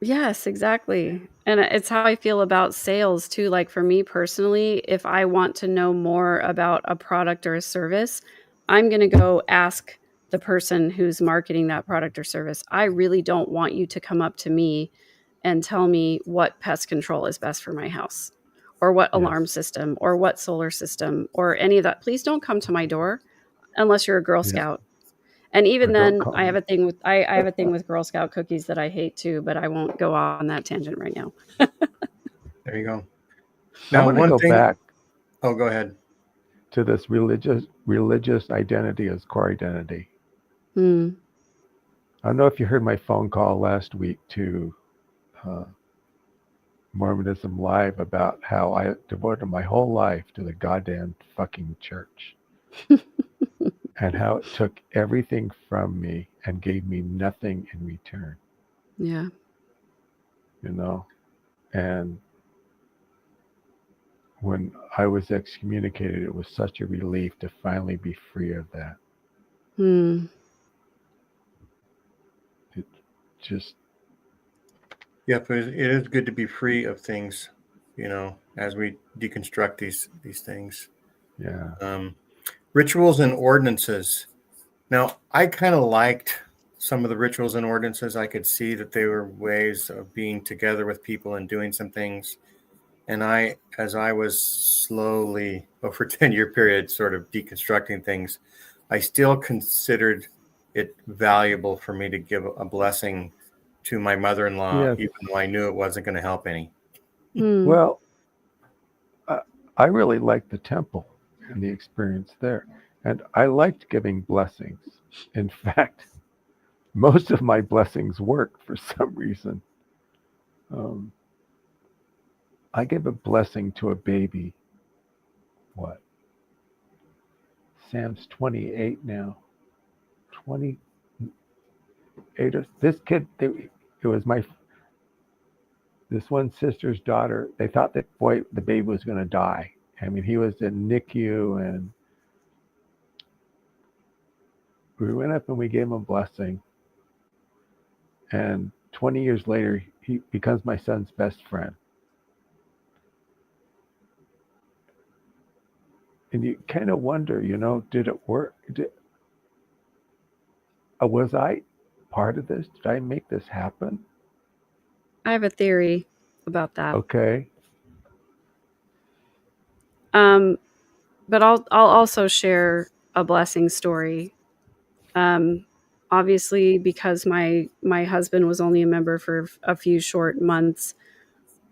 S2: Yes, exactly. And it's how I feel about sales too. Like for me personally, if I want to know more about a product or a service, I'm going to go ask the person who's marketing that product or service. I really don't want you to come up to me and tell me what pest control is best for my house, or what alarm system, or what solar system, or any of that. Please don't come to my door unless you're a Girl Scout. And even then, I have a thing with Girl Scout cookies that I hate too, but I won't go on that tangent right now.
S1: There you go.
S3: Now, I want to go back.
S1: Oh, go ahead.
S3: To this religious identity as core identity. I don't know if you heard my phone call last week to Mormonism Live about how I devoted my whole life to the goddamn fucking church. And how it took everything from me and gave me nothing in return.
S2: Yeah.
S3: You know? And when I was excommunicated, it was such a relief to finally be free of that.
S2: Hmm.
S3: It just,
S1: Yeah, but it is good to be free of things, as we deconstruct these things.
S3: yeah.
S1: Rituals and ordinances. Now, I kind of liked some of the rituals and ordinances. I could see that they were ways of being together with people and doing some things. And as I was slowly over a 10-year period, sort of deconstructing things, I still considered it valuable for me to give a blessing to my mother-in-law,
S3: Yes.
S1: even though I knew it wasn't going to help any.
S2: Hmm.
S3: Well, I really liked the temple and the experience there. And I liked giving blessings. In fact, most of my blessings work for some reason. Um, I give a blessing to a baby. What? Sam's 28 now. 28. This kid, it was this one sister's daughter. They thought that the baby was going to die. I mean, he was in NICU, and we went up and we gave him a blessing. And 20 years later, he becomes my son's best friend. And you kind of wonder, did it work? Was I part of this? Did I make this happen?
S2: I have a theory about that.
S3: Okay.
S2: But I'll also share a blessing story. Obviously, because my husband was only a member for a few short months,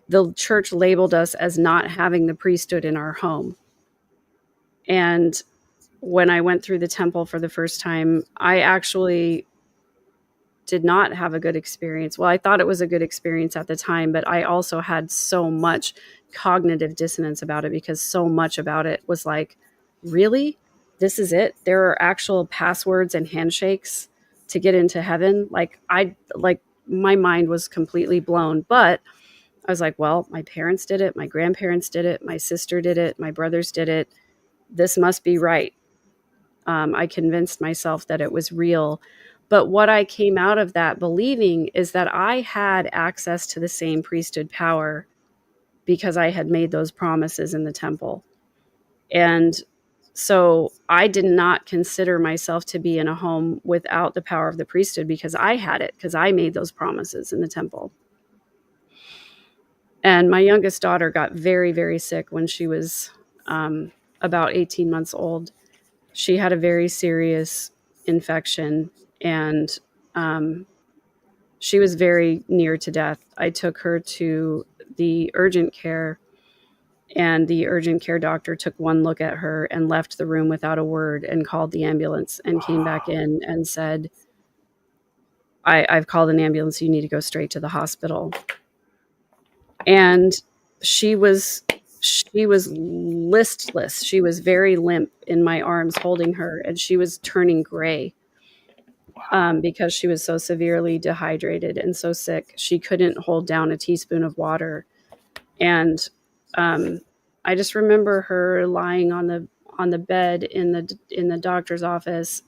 S2: the church labeled us as not having the priesthood in our home. And when I went through the temple for the first time, I actually did not have a good experience. Well, I thought it was a good experience at the time, but I also had so much cognitive dissonance about it because so much about it was like, really? This is it? There are actual passwords and handshakes to get into heaven? Like my mind was completely blown, but I was like, well, my parents did it, my grandparents did it, my sister did it, my brothers did it. This must be right. I convinced myself that it was real. But what I came out of that believing is that I had access to the same priesthood power because I had made those promises in the temple. And so I did not consider myself to be in a home without the power of the priesthood because I had it, because I made those promises in the temple. And my youngest daughter got very, very sick when she was about 18 months old. She had a very serious infection, and she was very near to death. I took her to the urgent care, and the urgent care doctor took one look at her and left the room without a word and called the ambulance and came back in and said, I've called an ambulance. You need to go straight to the hospital. And she was listless. She was very limp in my arms holding her, and she was turning gray because she was so severely dehydrated and so sick. She couldn't hold down a teaspoon of water. And I just remember her lying on the bed in the doctor's office,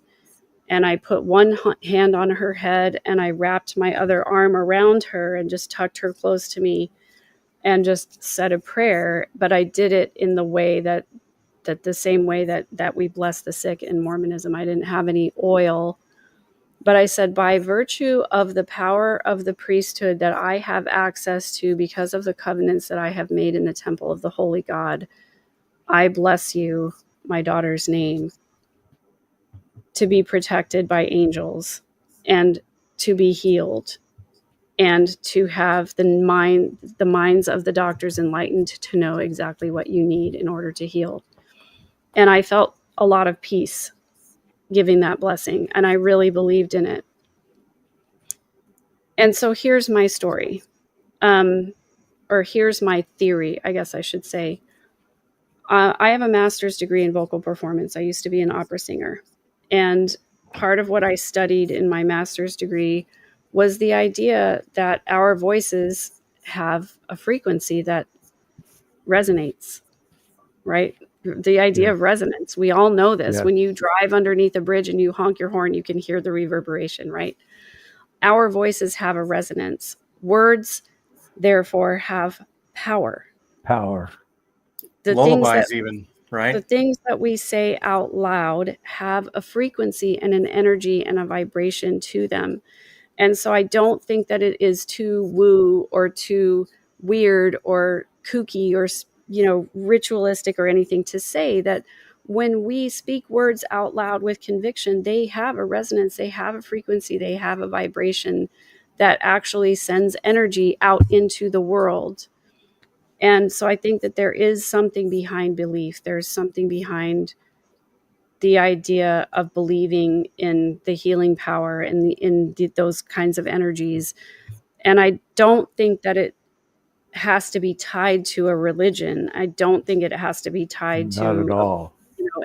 S2: and I put one hand on her head and I wrapped my other arm around her and just tucked her close to me and just said a prayer. But I did it in the way that the same way that we bless the sick in Mormonism. I didn't have any oil, but I said, by virtue of the power of the priesthood that I have access to because of the covenants that I have made in the temple of the holy God, I bless you, my daughter's name, to be protected by angels and to be healed and to have the minds of the doctors enlightened to know exactly what you need in order to heal. And I felt a lot of peace giving that blessing, and I really believed in it. And so here's my story, or here's my theory, I guess I should say. I have a master's degree in vocal performance. I used to be an opera singer. And part of what I studied in my master's degree was the idea that our voices have a frequency that resonates, right? the idea of resonance. We all know this.
S3: Yes.
S2: When you drive underneath a bridge and you honk your horn, you can hear the reverberation, right? Our voices have a resonance. Words, therefore, have power.
S3: Power.
S1: Lullabies even, right?
S2: The things that we say out loud have a frequency and an energy and a vibration to them. And so I don't think that it is too woo or too weird or kooky or, ritualistic or anything to say that when we speak words out loud with conviction, they have a resonance, they have a frequency, they have a vibration that actually sends energy out into the world. And so I think that there is something behind belief. There's something behind the idea of believing in the healing power and those kinds of energies. And I don't think that it has to be tied to a religion. I don't think it has to be tied
S3: Not at
S2: to
S3: all.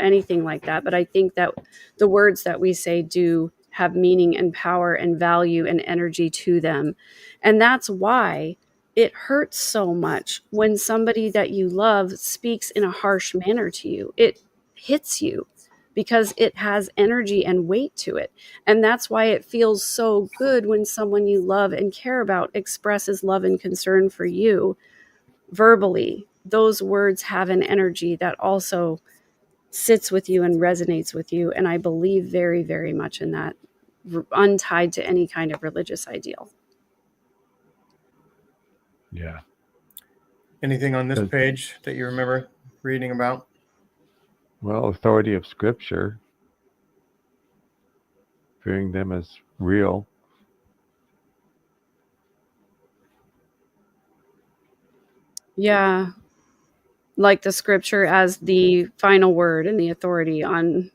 S2: anything like that. But I think that the words that we say do have meaning and power and value and energy to them. And that's why it hurts so much when somebody that you love speaks in a harsh manner to you. It hits you because it has energy and weight to it. And that's why it feels so good when someone you love and care about expresses love and concern for you verbally. Those words have an energy that also sits with you and resonates with you. And I believe very, very much in that, untied to any kind of religious ideal.
S3: Yeah.
S1: Anything on this page that you remember reading about?
S3: Well, authority of Scripture, viewing them as real.
S2: Yeah. Like the Scripture as the final word and the authority on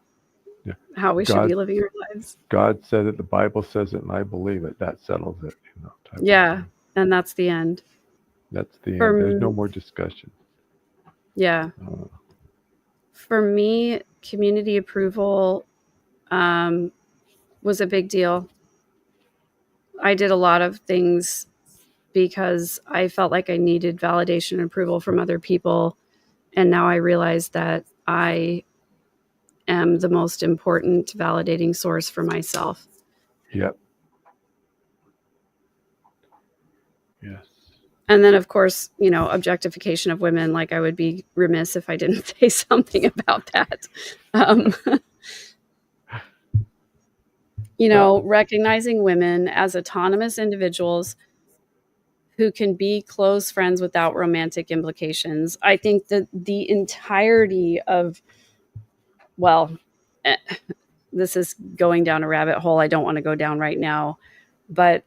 S2: how we should be living our lives.
S3: God said it, the Bible says it, and I believe it. That settles it.
S2: Yeah. And that's the end.
S3: That's the end. There's no more discussion.
S2: Yeah. For me, community approval was a big deal. I did a lot of things because I felt like I needed validation and approval from other people. And now I realize that I am the most important validating source for myself.
S3: Yep. Yes.
S2: And then, of course, objectification of women. Like, I would be remiss if I didn't say something about that. Recognizing women as autonomous individuals who can be close friends without romantic implications. I think that the entirety of, this is going down a rabbit hole I don't want to go down right now, but,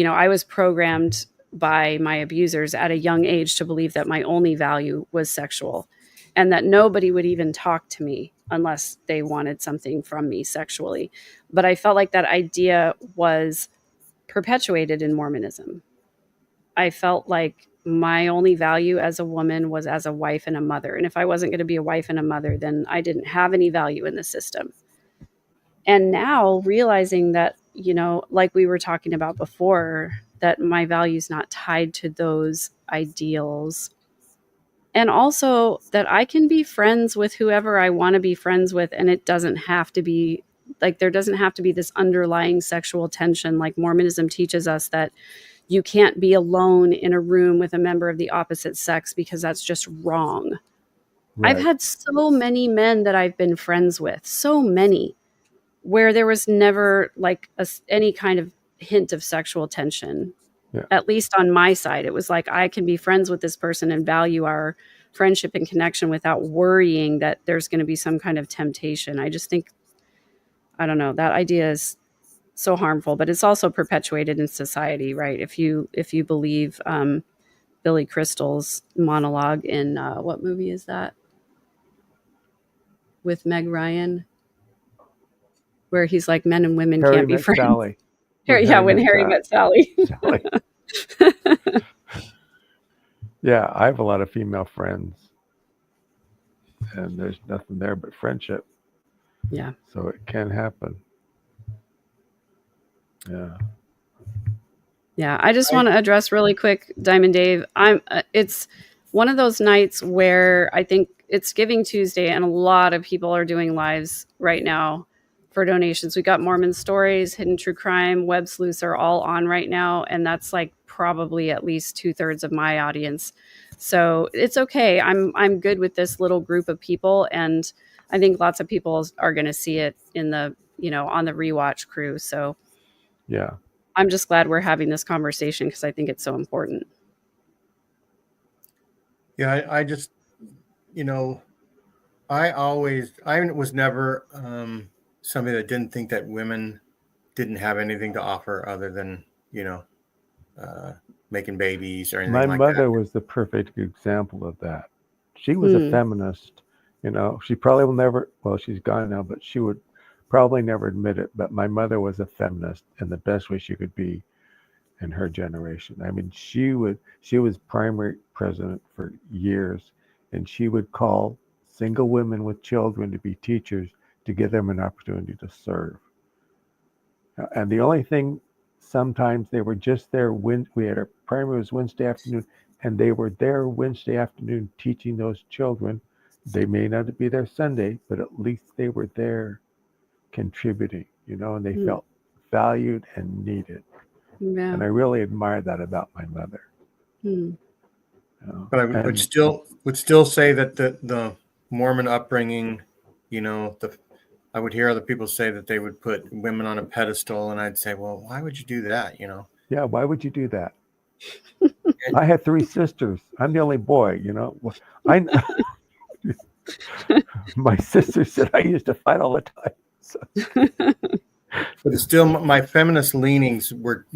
S2: I was programmed by my abusers at a young age to believe that my only value was sexual and that nobody would even talk to me unless they wanted something from me sexually. But I felt like that idea was perpetuated in Mormonism. I felt like my only value as a woman was as a wife and a mother. And if I wasn't going to be a wife and a mother, then I didn't have any value in the system. And now realizing that, like we were talking about before, that my value is not tied to those ideals. And also that I can be friends with whoever I want to be friends with. And it doesn't have to be like, there doesn't have to be this underlying sexual tension. Like Mormonism teaches us that you can't be alone in a room with a member of the opposite sex because that's just wrong. Right. I've had so many men that I've been friends with, so many, where there was never like any kind of hint of sexual tension. Yeah. At least on my side, it was like, I can be friends with this person and value our friendship and connection without worrying that there's going to be some kind of temptation. I just think, I don't know, that idea is so harmful, but it's also perpetuated in society, right? If you believe Billy Crystal's monologue in what movie is that? With Meg Ryan, where he's like, men and women can't be friends.
S3: Sally.
S2: When Harry met Sally.
S3: Yeah, I have a lot of female friends, and there's nothing there but friendship.
S2: Yeah.
S3: So it can happen. Yeah.
S2: Yeah, I just want to address really quick, Diamond Dave. It's one of those nights where I think it's Giving Tuesday and a lot of people are doing lives right now for donations. We got Mormon Stories, Hidden True Crime, Web Sleuths are all on right now. And that's like probably at least 2/3 of my audience. So it's okay. I'm good with this little group of people. And I think lots of people are going to see it in the, on the rewatch crew. So
S3: Yeah.
S2: I'm just glad we're having this conversation because I think it's so important.
S1: Yeah, I just, I was never somebody that didn't think that women didn't have anything to offer other than, making babies or anything
S3: My
S1: like
S3: mother
S1: that.
S3: was the perfect example of that. She was a feminist. She probably will never, well, she's gone now, but she would probably never admit it. But my mother was a feminist in the best way she could be in her generation. I mean, she was primary president for years, and she would call single women with children to be teachers to give them an opportunity to serve. And the only thing, sometimes they were just there when we had our primary was Wednesday afternoon, and they were there Wednesday afternoon teaching those children. They may not be there Sunday, but at least they were there contributing, and they felt valued and needed.
S2: Yeah.
S3: And I really admire that about my mother.
S1: But I would still say that the Mormon upbringing, I would hear other people say that they would put women on a pedestal, and I'd say, well, why would you do that?
S3: Yeah, why would you do that? I had 3 sisters. I'm the only boy. I my sister said I used to fight all the time. So.
S1: But it's still, my feminist leanings were,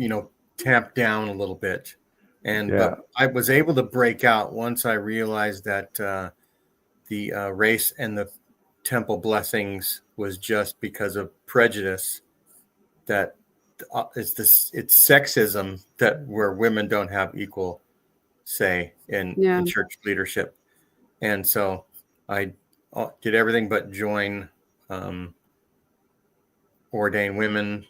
S1: tamped down a little bit, but I was able to break out once I realized that the race and the temple blessings was just because of prejudice. That it's sexism that where women don't have equal say in church leadership, and so I did everything but join ordained women.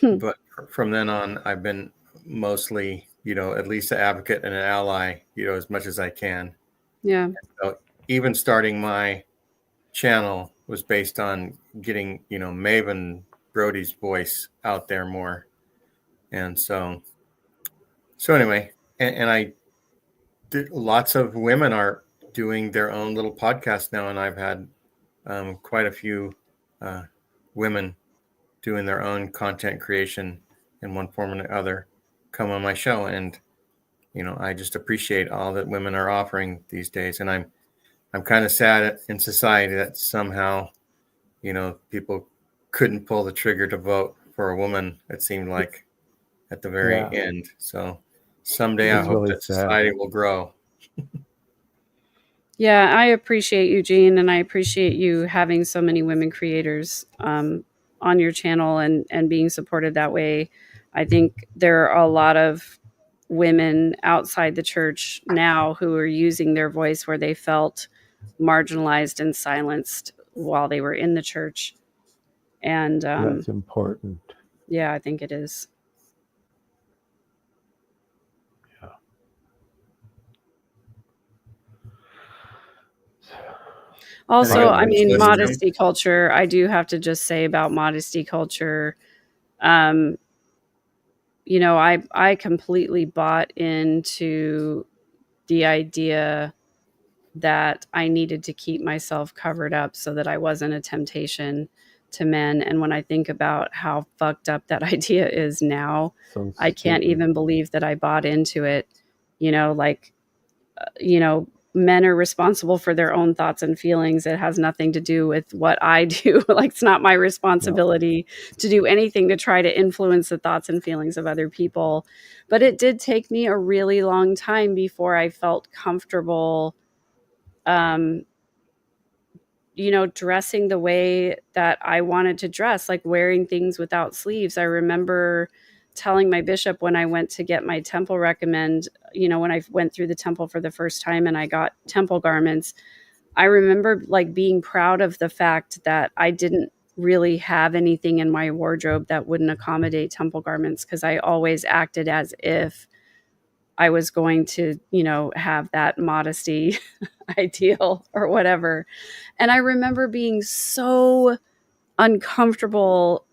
S1: But from then on, I've been mostly, at least an advocate and an ally, as much as I can.
S2: Yeah.
S1: And so even starting my channel was based on getting, Maven Brody's voice out there more. And so anyway, and I did, lots of women are doing their own little podcast now. And I've had quite a few women doing their own content creation in one form or another come on my show. And, I just appreciate all that women are offering these days. And I'm kind of sad in society that somehow, people couldn't pull the trigger to vote for a woman, it seemed like, at the very end. So someday I hope that society will grow.
S2: Yeah, I appreciate you, Gene, and I appreciate you having so many women creators on your channel and being supported that way. I think there are a lot of women outside the church now who are using their voice where they felt marginalized and silenced while they were in the church. And
S3: that's important.
S2: Yeah, I think it is.
S3: Yeah.
S2: Also, I mean, modesty culture, I do have to just say about modesty culture, I completely bought into the idea that I needed to keep myself covered up so that I wasn't a temptation to men. And when I think about how fucked up that idea is now, I can't even believe that I bought into it. Men are responsible for their own thoughts and feelings. It has nothing to do with what I do. Like, it's not my responsibility to do anything to try to influence the thoughts and feelings of other people. But it did take me a really long time before I felt comfortable, dressing the way that I wanted to dress, like wearing things without sleeves. I remember telling my bishop when I went to get my temple recommend, when I went through the temple for the first time and I got temple garments, I remember like being proud of the fact that I didn't really have anything in my wardrobe that wouldn't accommodate temple garments, because I always acted as if I was going to, have that modesty ideal or whatever. And I remember being so uncomfortable.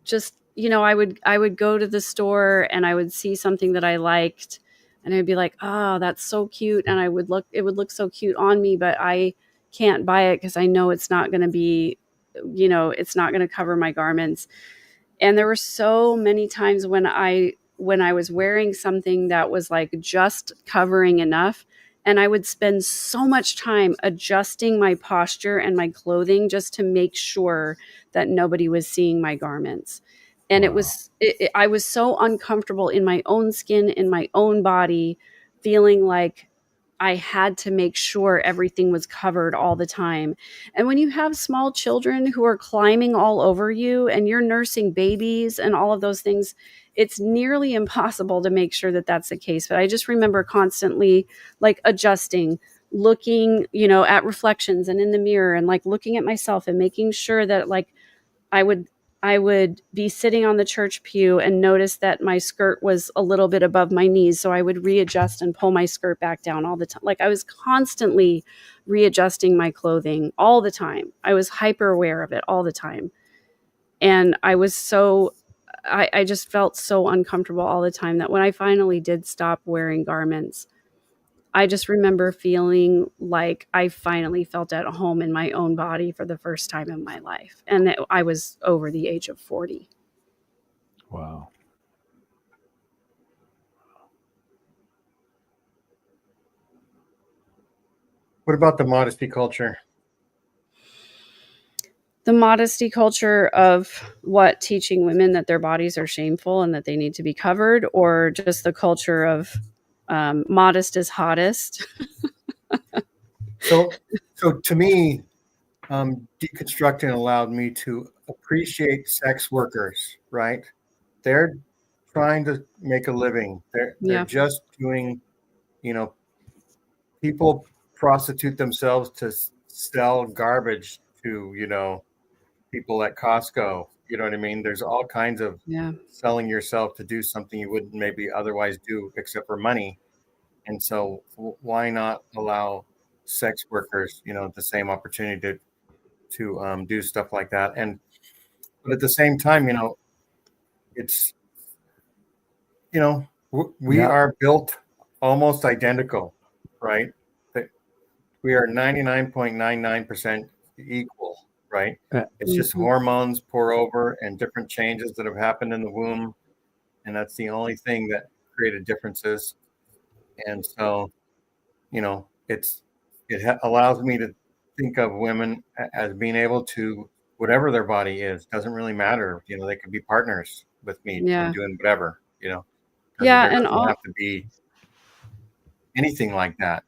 S2: Just, I would go to the store and I would see something that I liked and I'd be like, "Oh, that's so cute." And it would look so cute on me, but I can't buy it because I know it's not going to be, it's not going to cover my garments. And there were so many times when I was wearing something that was like just covering enough, and I would spend so much time adjusting my posture and my clothing just to make sure that nobody was seeing my garments. And
S3: Wow.
S2: I was so uncomfortable in my own skin, in my own body, feeling like I had to make sure everything was covered all the time. And when you have small children who are climbing all over you and you're nursing babies and all of those things, it's nearly impossible to make sure that that's the case. But I just remember constantly like adjusting, looking, at reflections and in the mirror and like looking at myself and making sure that like I would I would be sitting on the church pew and notice that my skirt was a little bit above my knees, so I would readjust and pull my skirt back down all the time. Like I was constantly readjusting my clothing all the time. I was hyper aware of it all the time. And I just felt so uncomfortable all the time that when I finally did stop wearing garments, I just remember feeling like I finally felt at home in my own body for the first time in my life. And that I was over the age of 40.
S3: Wow.
S1: What about the modesty culture?
S2: The modesty culture of what, teaching women that their bodies are shameful and that they need to be covered, or just the culture of modest is hottest.
S1: So to me, deconstructing allowed me to appreciate sex workers, right? They're trying to make a living. They're
S2: Yeah.
S1: just doing, you know, people prostitute themselves to sell garbage to, people at Costco. You know what I mean? There's all kinds of
S2: Yeah.
S1: selling yourself to do something you wouldn't maybe otherwise do except for money. And so why not allow sex workers, the same opportunity to do stuff like that? And but at the same time, it's we
S3: Yeah.
S1: are built almost identical, right? That we are 99.99% equal, right?
S3: Uh,
S1: It's just
S2: Mhm.
S1: hormones pour over and different changes that have happened in the womb, and that's the only thing that created differences. And so, allows me to think of women as being able to, whatever their body is, doesn't really matter. They could be partners with me and
S2: Yeah.
S1: doing whatever, because
S2: Yeah.
S1: there
S2: And
S1: doesn't have to be anything like that.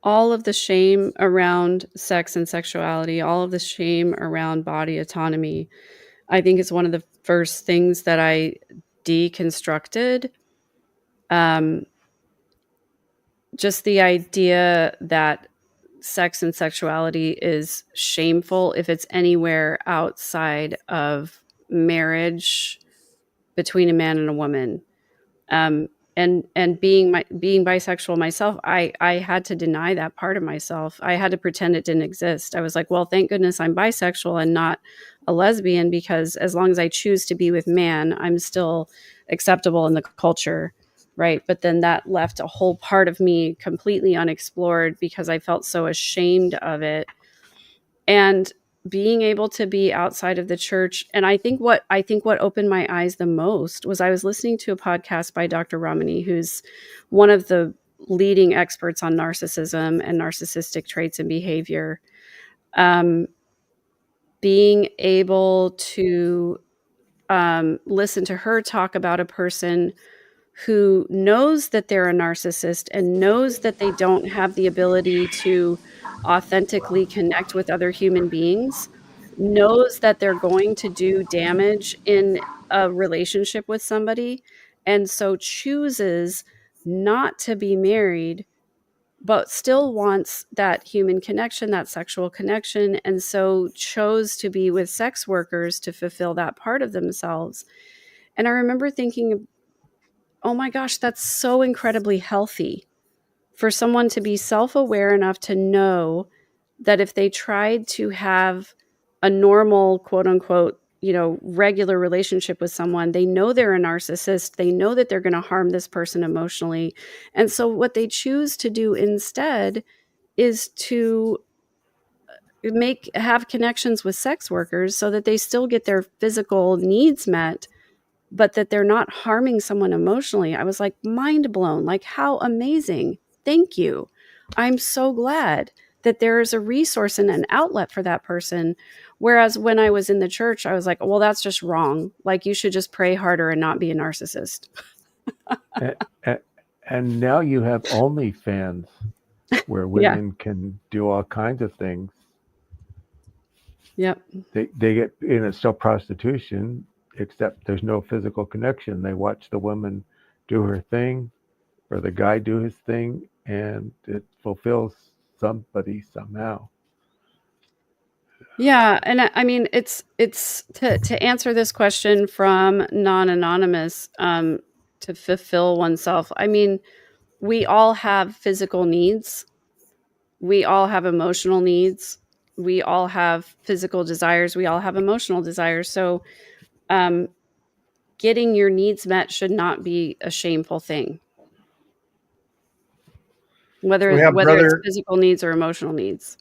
S2: all of the shame around sex and sexuality, all of the shame around body autonomy, I think is one of the first things that I deconstructed. Um, just the idea that sex and sexuality is shameful if it's anywhere outside of marriage between a man and a woman. Um, and being bisexual myself, I had to deny that part of myself. I had to pretend it didn't exist. I was like, well, thank goodness I'm bisexual and not a lesbian, because as long as I choose to be with man, I'm still acceptable in the culture, right? But then that left a whole part of me completely unexplored because I felt so ashamed of it. And being able to be outside of the church, and I think what opened my eyes the most was I was listening to a podcast by Dr. Ramani, who's one of the leading experts on narcissism and narcissistic traits and behavior. um, Being able to listen to her talk about a person who knows that they're a narcissist and knows that they don't have the ability to authentically connect with other human beings, knows that they're going to do damage in a relationship with somebody, and so chooses not to be married, but still wants that human connection, that sexual connection, and so chose to be with sex workers to fulfill that part of themselves. And I remember thinking oh my gosh, that's so incredibly healthy for someone to be self-aware enough to know that if they tried to have a normal, quote unquote, regular relationship with someone, they know they're a narcissist. They know that they're going to harm this person emotionally. And so what they choose to do instead is to have connections with sex workers so that they still get their physical needs met, but that they're not harming someone emotionally. I was like mind blown. Like, how amazing. Thank you. I'm so glad that there is a resource and an outlet for that person. Whereas when I was in the church, I was like, well, that's just wrong. Like, you should just pray harder and not be a narcissist.
S3: And now you have OnlyFans where
S2: Yeah.
S3: women can do all kinds of things.
S2: Yep.
S3: They get, and it's still prostitution, except there's no physical connection. They watch the woman do her thing or the guy do his thing, and it fulfills somebody somehow.
S2: Yeah, and I mean, it's to answer this question from non-anonymous, to fulfill oneself. I mean, we all have physical needs. We all have emotional needs. We all have physical desires. We all have emotional desires. So, getting your needs met should not be a shameful thing,
S1: So we
S2: whether
S1: have
S2: it's
S1: brother
S2: physical needs or emotional needs.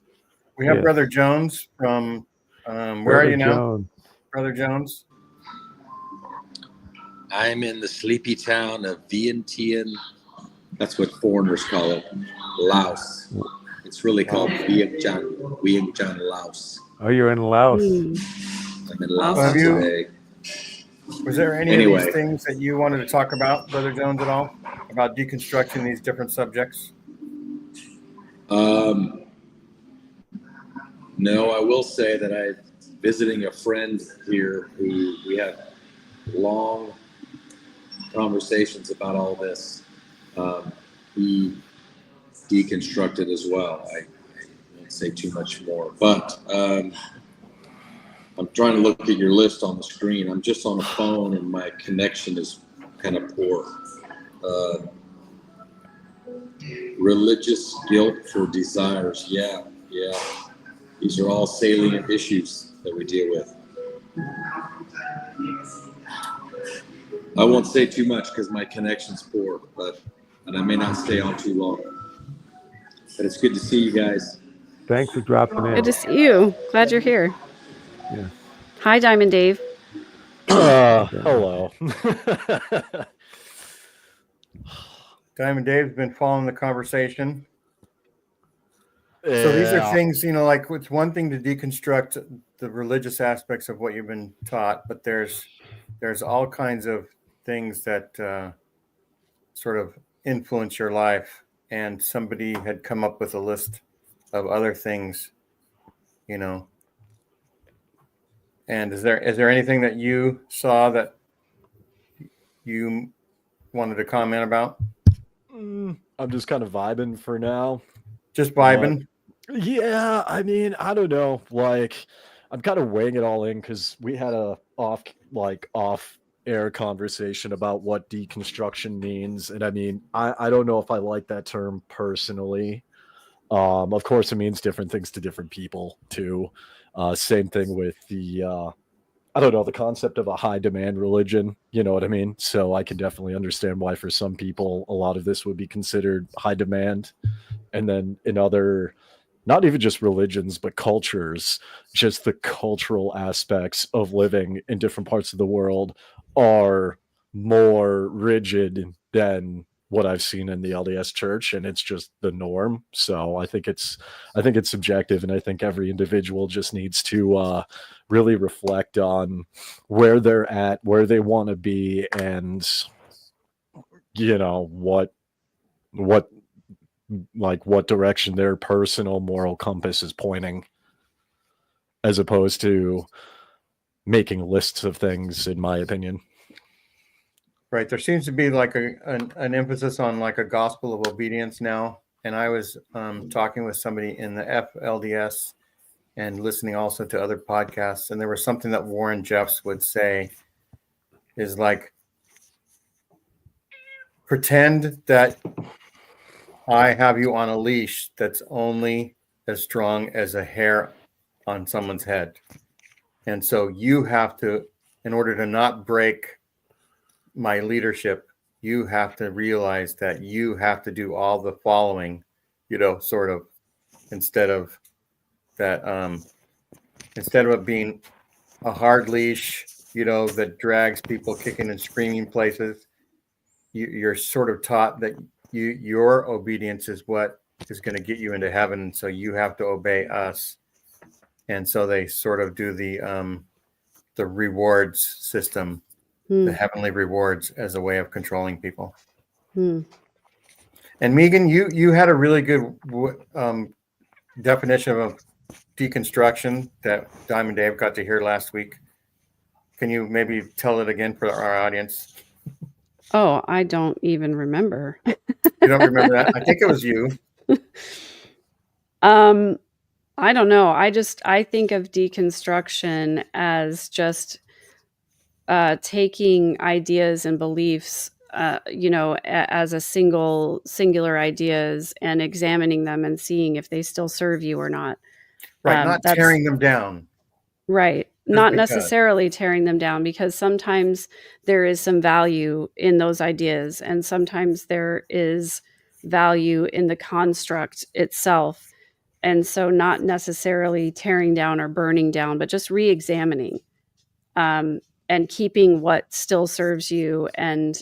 S1: Yes. Brother Jones from where are you now?
S3: Jones.
S1: Brother Jones.
S4: I'm in the sleepy town of Vientiane. That's what foreigners call it, Laos. It's really called Vientiane, Laos.
S3: Oh, you're in Laos.
S4: I'm in Laos
S2: Awesome.
S4: today.
S1: Was there any of these things that you wanted to talk about, Brother Jones, at all? About deconstructing these different subjects?
S4: No, I will say that I'm visiting a friend here who we have long conversations about all this. He deconstructed as well. I won't say too much more, but I'm trying to look at your list on the screen. I'm just on a phone and my connection is kind of poor. Religious guilt for desires. Yeah. These are all salient issues that we deal with. I won't say too much because my connection's poor, and I may not stay on too long. But it's good to see you guys.
S3: Thanks for dropping in.
S2: Good to see you. Glad you're here.
S3: Yes.
S2: Hi, Diamond Dave.
S5: Hello.
S1: Diamond Dave's been following the conversation. So these are things, like it's one thing to deconstruct the religious aspects of what you've been taught, but there's all kinds of things that sort of influence your life. And somebody had come up with a list of other things, And is there anything that you saw that you wanted to comment about?
S5: I'm just kind of vibing for now.
S1: Just vibing?
S5: Yeah, I mean, I don't know. Like, I'm kind of weighing it all in because we had a off-air conversation about what deconstruction means, and I mean, I don't know if I like that term personally. Of course, it means different things to different people too. Same thing with the I don't know, the concept of a high demand religion, you know what I mean? So I can definitely understand why for some people a lot of this would be considered high demand. And then in other, not even just religions, but cultures, just the cultural aspects of living in different parts of the world are more rigid than what I've seen in the LDS church, and it's just the norm. So I think it's subjective, and I think every individual just needs to really reflect on where they're at, where they want to be, and what direction their personal moral compass is pointing, as opposed to making lists of things, in my opinion.
S1: Right. There seems to be like an emphasis on like a gospel of obedience now. And I was talking with somebody in the FLDS and listening also to other podcasts. And there was something that Warren Jeffs would say is like, pretend that I have you on a leash that's only as strong as a hair on someone's head. And so you have to, in order to not break my leadership, you have to realize that you have to do all the following, sort of, instead of that, instead of it being a hard leash, that drags people kicking and screaming places, you're sort of taught that your obedience is what is going to get you into heaven. And so you have to obey us. And so they sort of do the rewards system, the heavenly rewards, as a way of controlling people. And Megan, you had a really good definition of deconstruction that Diamond Dave got to hear last week. Can you maybe tell it again for our audience?
S2: Oh, I don't even remember.
S1: You don't remember that? I think it was you.
S2: I don't know. I think of deconstruction as just taking ideas and beliefs, as a singular ideas, and examining them and seeing if they still serve you or not.
S1: Right, not tearing them down.
S2: Right. Not necessarily tearing them down, because sometimes there is some value in those ideas, and sometimes there is value in the construct itself. And so not necessarily tearing down or burning down, but just re-examining, and keeping what still serves you, and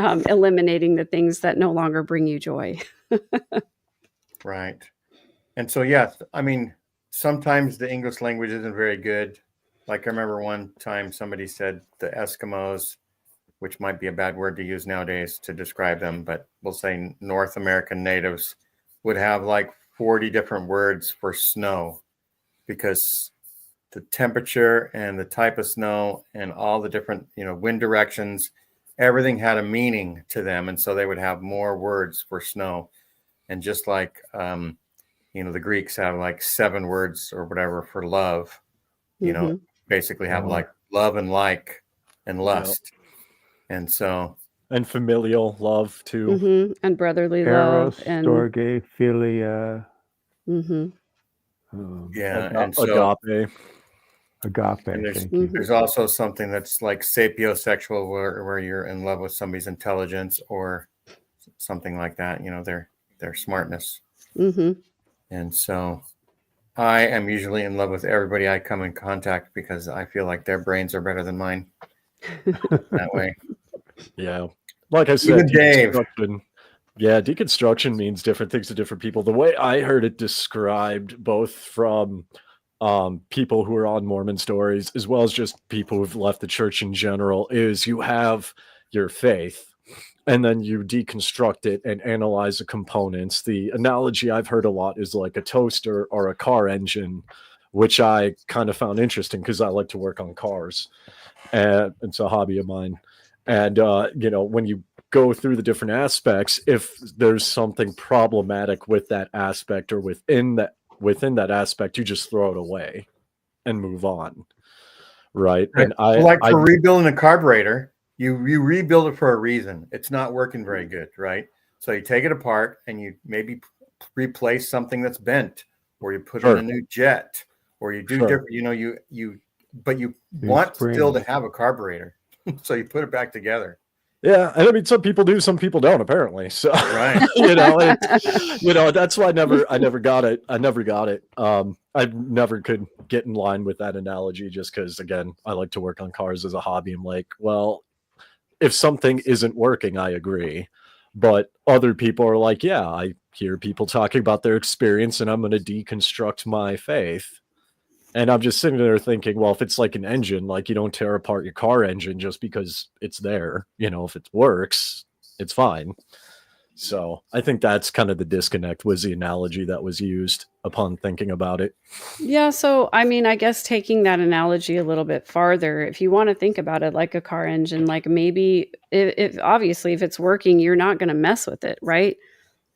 S2: eliminating the things that no longer bring you joy.
S1: Right. And so, yes, I mean, sometimes the English language isn't very good. Like I remember one time somebody said the Eskimos, which might be a bad word to use nowadays to describe them, but we'll say North American natives would have like 40 different words for snow, because the temperature and the type of snow and all the different, wind directions, everything had a meaning to them. And so they would have more words for snow. And just like, the Greeks have like 7 words or whatever for love, basically have like love and like and lust. And so.
S5: And familial love too.
S2: And brotherly
S3: Eros,
S2: love. And
S3: storge, philia.
S1: And so
S5: agape.
S3: And
S1: there's also something that's like sapiosexual, where you're in love with somebody's intelligence or something like that, their smartness. And so I am usually in love with everybody I come in contact, because I feel like their brains are better than mine that way.
S5: Yeah. Like I said,
S1: deconstruction.
S5: Yeah, deconstruction means different things to different people. The way I heard it described, both from people who are on Mormon stories, as well as just people who've left the church in general, is you have your faith, and then you deconstruct it and analyze the components. The analogy I've heard a lot is like a toaster or a car engine, which I kind of found interesting because I like to work on cars, and it's a hobby of mine. And when you go through the different aspects, if there's something problematic with that aspect or within that aspect, you just throw it away and move on. Right. And
S1: for rebuilding a carburetor, you rebuild it for a reason. It's not working very good. Right. So you take it apart and you maybe replace something that's bent, or you put in a new jet, or you do different, but you want still to have a carburetor. So you put it back together.
S5: Yeah, and I mean, some people do, some people don't, apparently. So,
S1: right.
S5: That's why I never got it. I never could get in line with that analogy, just because, again, I like to work on cars as a hobby. I'm like, well, if something isn't working, I agree. But other people are like, yeah, I hear people talking about their experience, and I'm going to deconstruct my faith. And I'm just sitting there thinking, well, if it's like an engine, like, you don't tear apart your car engine just because it's there. If it works, it's fine. So I think that's kind of the disconnect, was the analogy that was used upon thinking about it.
S2: Yeah. So, I mean, I guess taking that analogy a little bit farther, if you want to think about it like a car engine, like maybe if obviously if it's working, you're not going to mess with it. Right.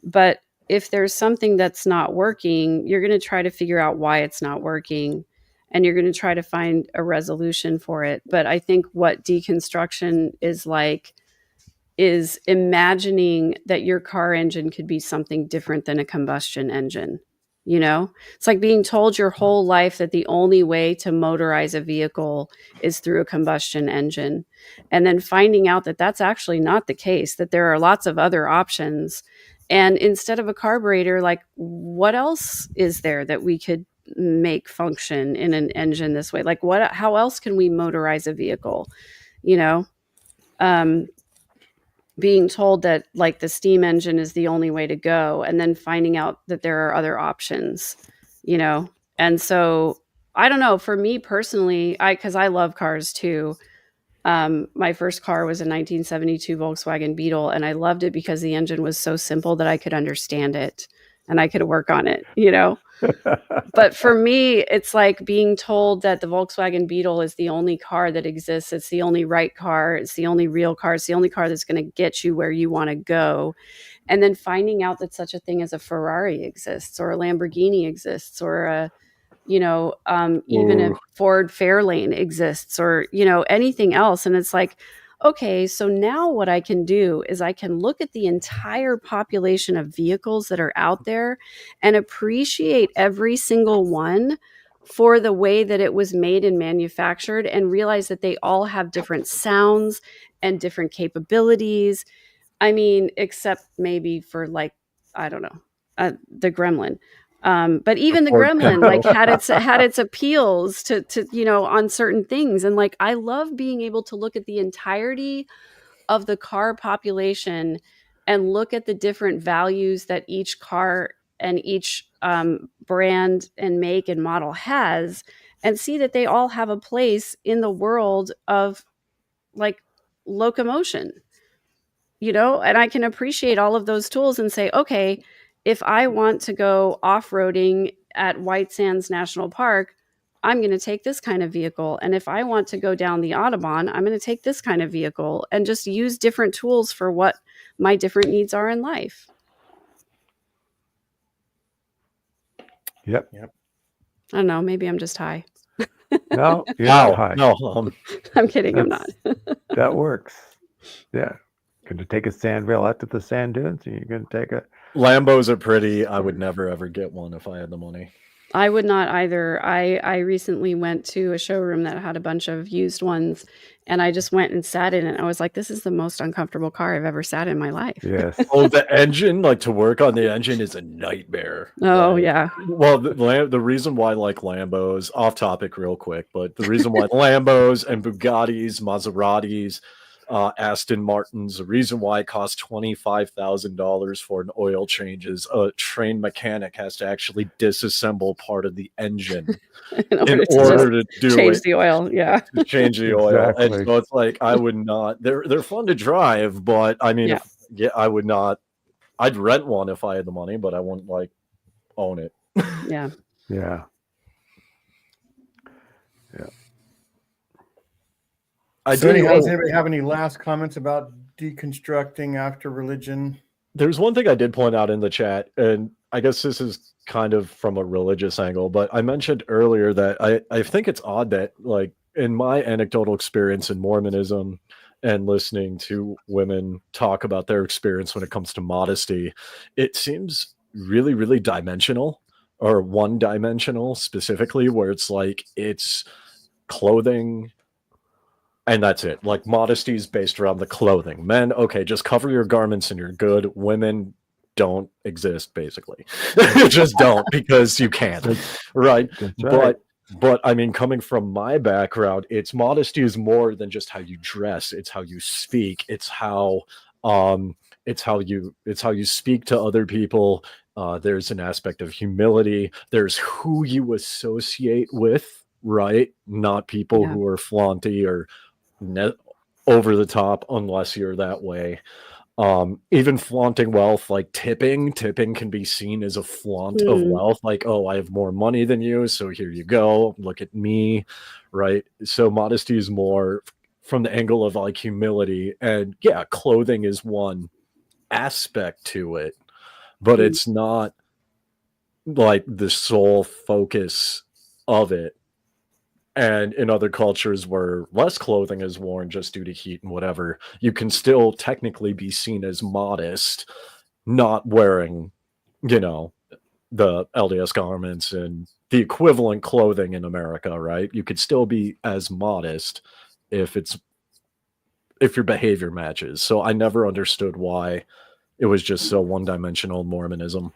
S2: But if there's something that's not working, you're going to try to figure out why it's not working, and you're going to try to find a resolution for it. But I think what deconstruction is like is imagining that your car engine could be something different than a combustion engine. You know, it's like being told your whole life that the only way to motorize a vehicle is through a combustion engine. And then finding out that that's actually not the case, that there are lots of other options. And instead of a carburetor, like what else is there that we could make function in an engine this way? Like how else can we motorize a vehicle? You know, being told that like the steam engine is the only way to go, and then finding out that there are other options, you know? And so I don't know, for me personally, cause I love cars too. My first car was a 1972 Volkswagen Beetle, and I loved it because the engine was so simple that I could understand it and I could work on it, you know? But for me, it's like being told that the Volkswagen Beetle is the only car that exists. It's the only right car. It's the only real car. It's the only car that's going to get you where you want to go. And then finding out that such a thing as a Ferrari exists, or a Lamborghini exists, or a, you know, even a Ford Fairlane exists, or, you know, anything else. And it's like, okay, so now what I can do is I can look at the entire population of vehicles that are out there and appreciate every single one for the way that it was made and manufactured, and realize that they all have different sounds and different capabilities. I mean, except maybe for like, I don't know, the Gremlin. But even the Gremlin like had its appeals to, you know, on certain things. And like, I love being able to look at the entirety of the car population and look at the different values that each car and each brand and make and model has, and see that they all have a place in the world of like locomotion, you know? And I can appreciate all of those tools and say, okay, if I want to go off-roading at White Sands National Park, I'm going to take this kind of vehicle. And if I want to go down the Autobahn, I'm going to take this kind of vehicle, and just use different tools for what my different needs are in life.
S3: Yep.
S1: Yep.
S2: I don't know. Maybe I'm just high.
S3: No, you're not high.
S5: No,
S2: I'm kidding. I'm not.
S3: That works. Yeah. Going to take a sand rail out to the sand dunes, and you're going to take a.
S5: Lambos are pretty. I would never ever get one if I had the money.
S2: I would not either. I recently went to a showroom that had a bunch of used ones, and I just went and sat in it. I was like, this is the most uncomfortable car I've ever sat in my life.
S3: Yes.
S5: Oh, the engine, like to work on the engine is a nightmare.
S2: Oh,
S5: like,
S2: yeah.
S5: Well, the reason why I like Lambos, off topic real quick, but the reason why Lambos and Bugattis, Maseratis, Aston Martins, the reason why it costs $25,000 for an oil change is a trained mechanic has to actually disassemble part of the engine in order to do
S2: change the oil. Yeah.
S5: To change the oil.
S3: Exactly.
S5: And so it's like, I would not, they're fun to drive, but I mean, I would not, I'd rent one if I had the money, but I wouldn't like own it.
S2: Yeah.
S3: Yeah.
S1: So anyhow, does anybody have any last comments about deconstructing after religion?
S5: There's one thing I did point out in the chat, and I guess this is kind of from a religious angle, but I mentioned earlier that I think it's odd that, like, in my anecdotal experience in Mormonism and listening to women talk about their experience when it comes to modesty, it seems really, really dimensional, or one-dimensional specifically, where it's like it's clothing, and that's it. Like, modesty is based around the clothing. Men, okay, just cover your garments and you're good. Women don't exist, basically. Just don't, because you can't. Right? But I mean, coming from my background, it's modesty is more than just how you dress. It's how you speak. It's how you speak to other people. There's an aspect of humility. There's who you associate with, right? Not people who are flaunty or over the top, unless you're that way. Even flaunting wealth, like tipping can be seen as a flaunt of wealth. Like, oh, I have more money than you, so here you go, look at me, right? So modesty is more from the angle of like humility, and yeah, clothing is one aspect to it, but it's not like the sole focus of it. And in other cultures where less clothing is worn just due to heat and whatever, you can still technically be seen as modest, not wearing, you know, the LDS garments and the equivalent clothing in America, right? You could still be as modest if your behavior matches. So I never understood why it was just so one-dimensional Mormonism.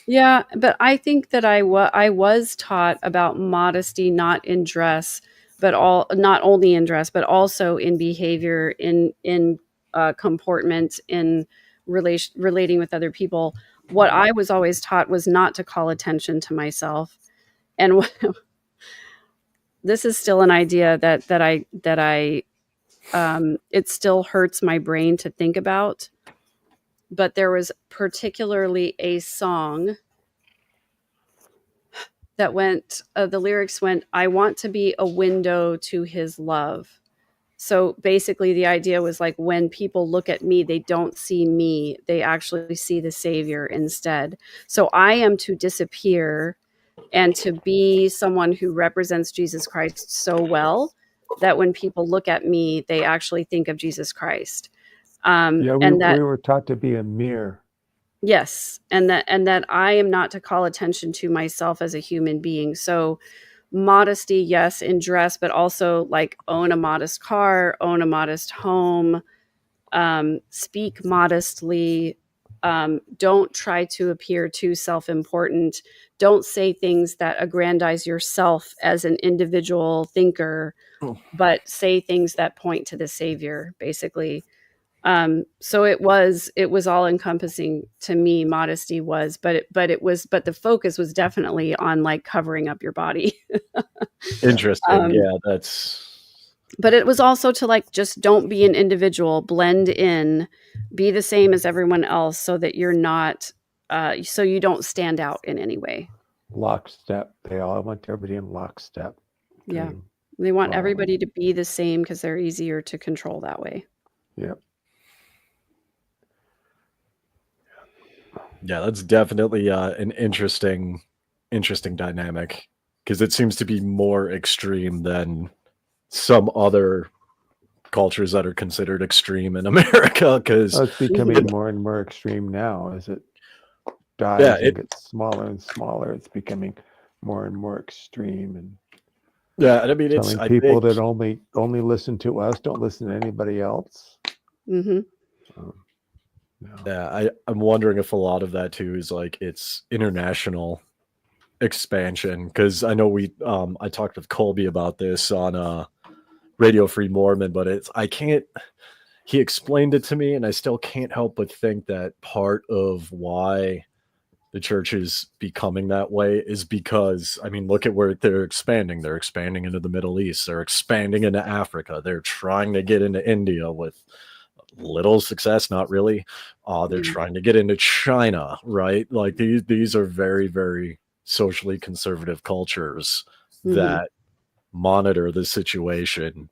S2: Yeah, but I think that I was taught about modesty not in dress, but not only in dress, but also in behavior, in comportment, in relating with other people. What I was always taught was not to call attention to myself, and this is still an idea that I it still hurts my brain to think about. But there was particularly a song that went, the lyrics went, "I want to be a window to his love." So basically the idea was like, when people look at me, they don't see me, they actually see the Savior instead. So I am to disappear and to be someone who represents Jesus Christ so well that when people look at me, they actually think of Jesus Christ.
S3: Yeah,
S2: And that,
S3: we were taught to be a mirror.
S2: yes, and that I am not to call attention to myself as a human being. So modesty, yes, in dress, but also like own a modest car, own a modest home, speak modestly. Don't try to appear too self-important. Don't say things that aggrandize yourself as an individual thinker,
S5: Oh.
S2: but say things that point to the Savior, basically. So it was all encompassing to me. Modesty was, but the focus was definitely on like covering up your body.
S5: Interesting. Yeah, that's.
S2: But it was also to like, just don't be an individual, blend in, be the same as everyone else, so that you're not, so you don't stand out in any way.
S3: Lockstep. They all want everybody in lockstep.
S2: Yeah,
S3: Okay.
S2: they want
S3: Wow.
S2: everybody to be the same because they're easier to control that way.
S3: Yep.
S5: Yeah, that's definitely an interesting dynamic, because it seems to be more extreme than some other cultures that are considered extreme in America. Because
S3: It's becoming more and more extreme now as it dies and gets smaller and smaller. It's becoming more and more extreme, and
S5: yeah, and I mean,
S3: telling people that only listen to us, don't listen to anybody else.
S2: Mm-hmm.
S5: Yeah, I'm wondering if a lot of that too is like it's international expansion, because I know I talked with Colby about this on Radio Free Mormon, but he explained it to me, and I still can't help but think that part of why the church is becoming that way is because, I mean, look at where they're expanding. They're expanding into the Middle East. They're expanding into Africa. They're trying to get into India with little success, not really. They're trying to get into China, right? Like these are very, very socially conservative cultures that monitor the situation.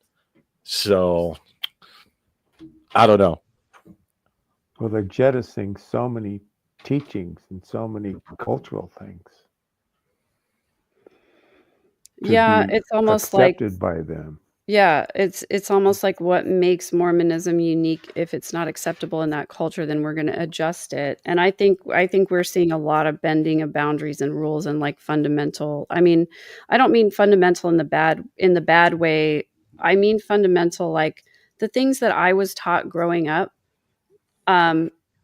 S5: So I don't know.
S3: Well, they're jettisoning so many teachings and so many cultural things.
S2: Yeah, it's almost
S3: accepted by them.
S2: Yeah, it's almost like what makes Mormonism unique. If it's not acceptable in that culture, then we're going to adjust it. And I think we're seeing a lot of bending of boundaries and rules, and like fundamental. I mean, I don't mean fundamental in the bad way. I mean fundamental, like the things that I was taught growing up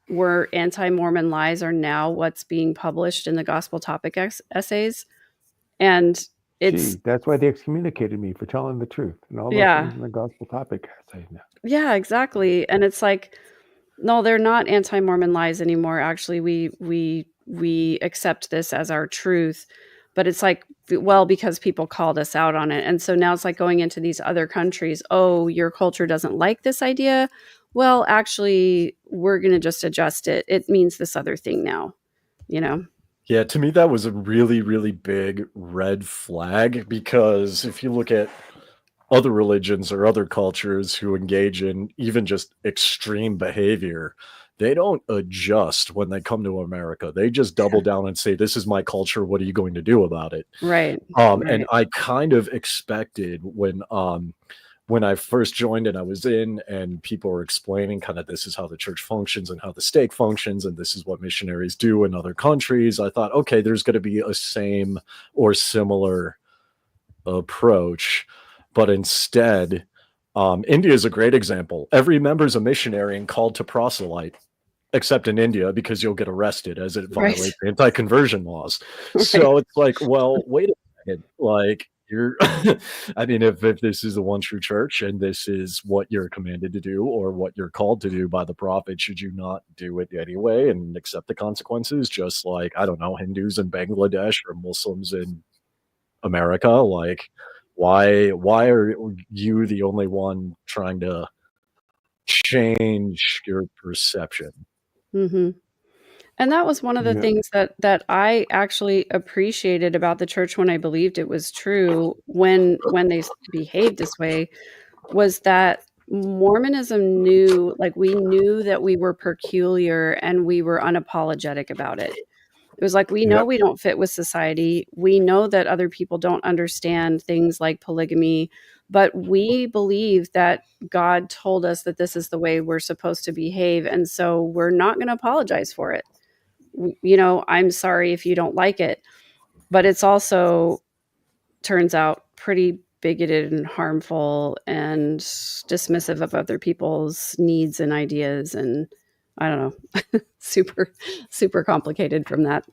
S2: were anti-Mormon lies are now what's being published in the gospel topic essays. And
S3: that's why they excommunicated me for telling the truth and all those things in the gospel topic essays now.
S2: Yeah, exactly. And it's like, no, they're not anti-Mormon lies anymore. Actually, we accept this as our truth. But it's like, well, because people called us out on it. And so now it's like going into these other countries. Oh, your culture doesn't like this idea. Well, actually, we're going to just adjust it. It means this other thing now, you know?
S5: Yeah, to me, that was a really, really big red flag, because if you look at other religions or other cultures who engage in even just extreme behavior, they don't adjust when they come to America. They just double down and say, "This is my culture. What are you going to do about it?"
S2: Right.
S5: And I kind of expected when I first joined and I was in, and people were explaining kind of this is how the church functions and how the state functions, and this is what missionaries do in other countries. I thought, okay, there's going to be a same or similar approach, but instead, India is a great example. Every member is a missionary and called to proselyte, except in India, because you'll get arrested as it violates anti-conversion laws.
S2: Right.
S5: So it's like, well, wait a second, like you're, I mean, if this is the one true church and this is what you're commanded to do or what you're called to do by the prophet, should you not do it anyway and accept the consequences? Just like, I don't know, Hindus in Bangladesh or Muslims in America, like why are you the only one trying to change your perception?
S2: Mm-hmm. And that was one of the things that I actually appreciated about the church when I believed it was true when they behaved this way, was that Mormonism knew, like, we knew that we were peculiar and we were unapologetic about it. It was like, we know we don't fit with society. We know that other people don't understand things like polygamy, but we believe that God told us that this is the way we're supposed to behave. And so we're not going to apologize for it. You know, I'm sorry if you don't like it, but it's also turns out pretty bigoted and harmful and dismissive of other people's needs and ideas. And I don't know, super complicated from that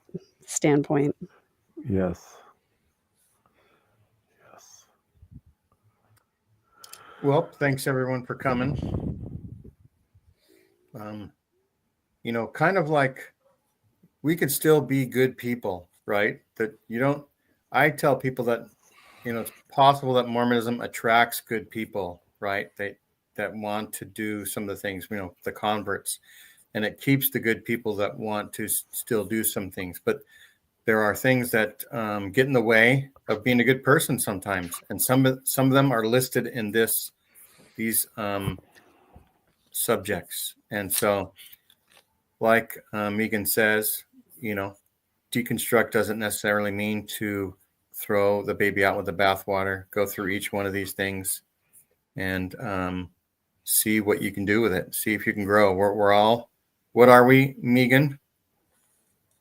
S2: standpoint.
S3: Yes.
S1: Well, thanks everyone for coming. You know, kind of like we could still be good people, right? That you don't, I tell people that, you know, it's possible that Mormonism attracts good people, right? That want to do some of the things, you know, the converts, and it keeps the good people that want to still do some things. But there are things that get in the way of being a good person sometimes, and some of them are listed in these subjects. And so, like Megan says, you know, deconstruct doesn't necessarily mean to throw the baby out with the bathwater. Go through each one of these things and see what you can do with it. See if you can grow. We're all, what are we, Megan?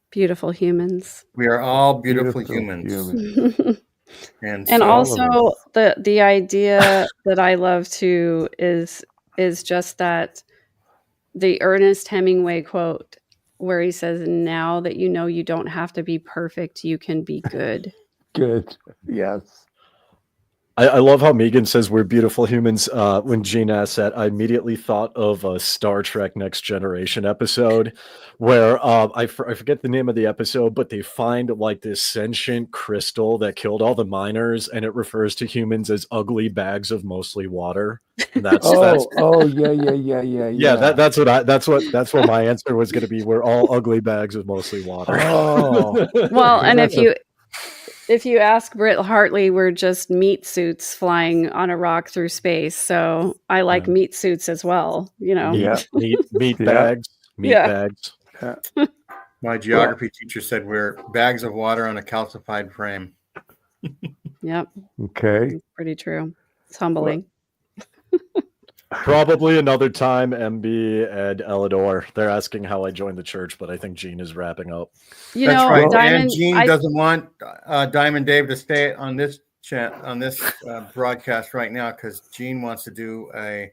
S2: Beautiful humans.
S1: We are all beautiful humans. And
S2: so, also
S3: of
S2: the idea that I love too is just that the Ernest Hemingway quote where he says, "Now that you know you don't have to be perfect, you can be good."
S3: Good. Yes.
S5: I love how Megan says we're beautiful humans. When Gene asked that, I immediately thought of a Star Trek Next Generation episode where I forget the name of the episode, but they find like this sentient crystal that killed all the miners, and it refers to humans as ugly bags of mostly water. And that's
S3: yeah.
S5: That's what my answer was going to be. We're all ugly bags of mostly water.
S3: Oh,
S2: well, and if you ask Britt Hartley, we're just meat suits flying on a rock through space. So I like meat suits as well. You know,
S5: meat bags, bags.
S3: Yeah.
S1: My geography teacher said we're bags of water on a calcified frame.
S2: Yep.
S3: Okay.
S2: It's pretty true. It's humbling.
S5: Probably another time, MB and Elidor. They're asking how I joined the church, but I think Gene is wrapping up.
S2: You know,
S1: right.
S2: Diamond,
S1: and Gene doesn't want Diamond Dave to stay on this chat on this broadcast right now because Gene wants to do a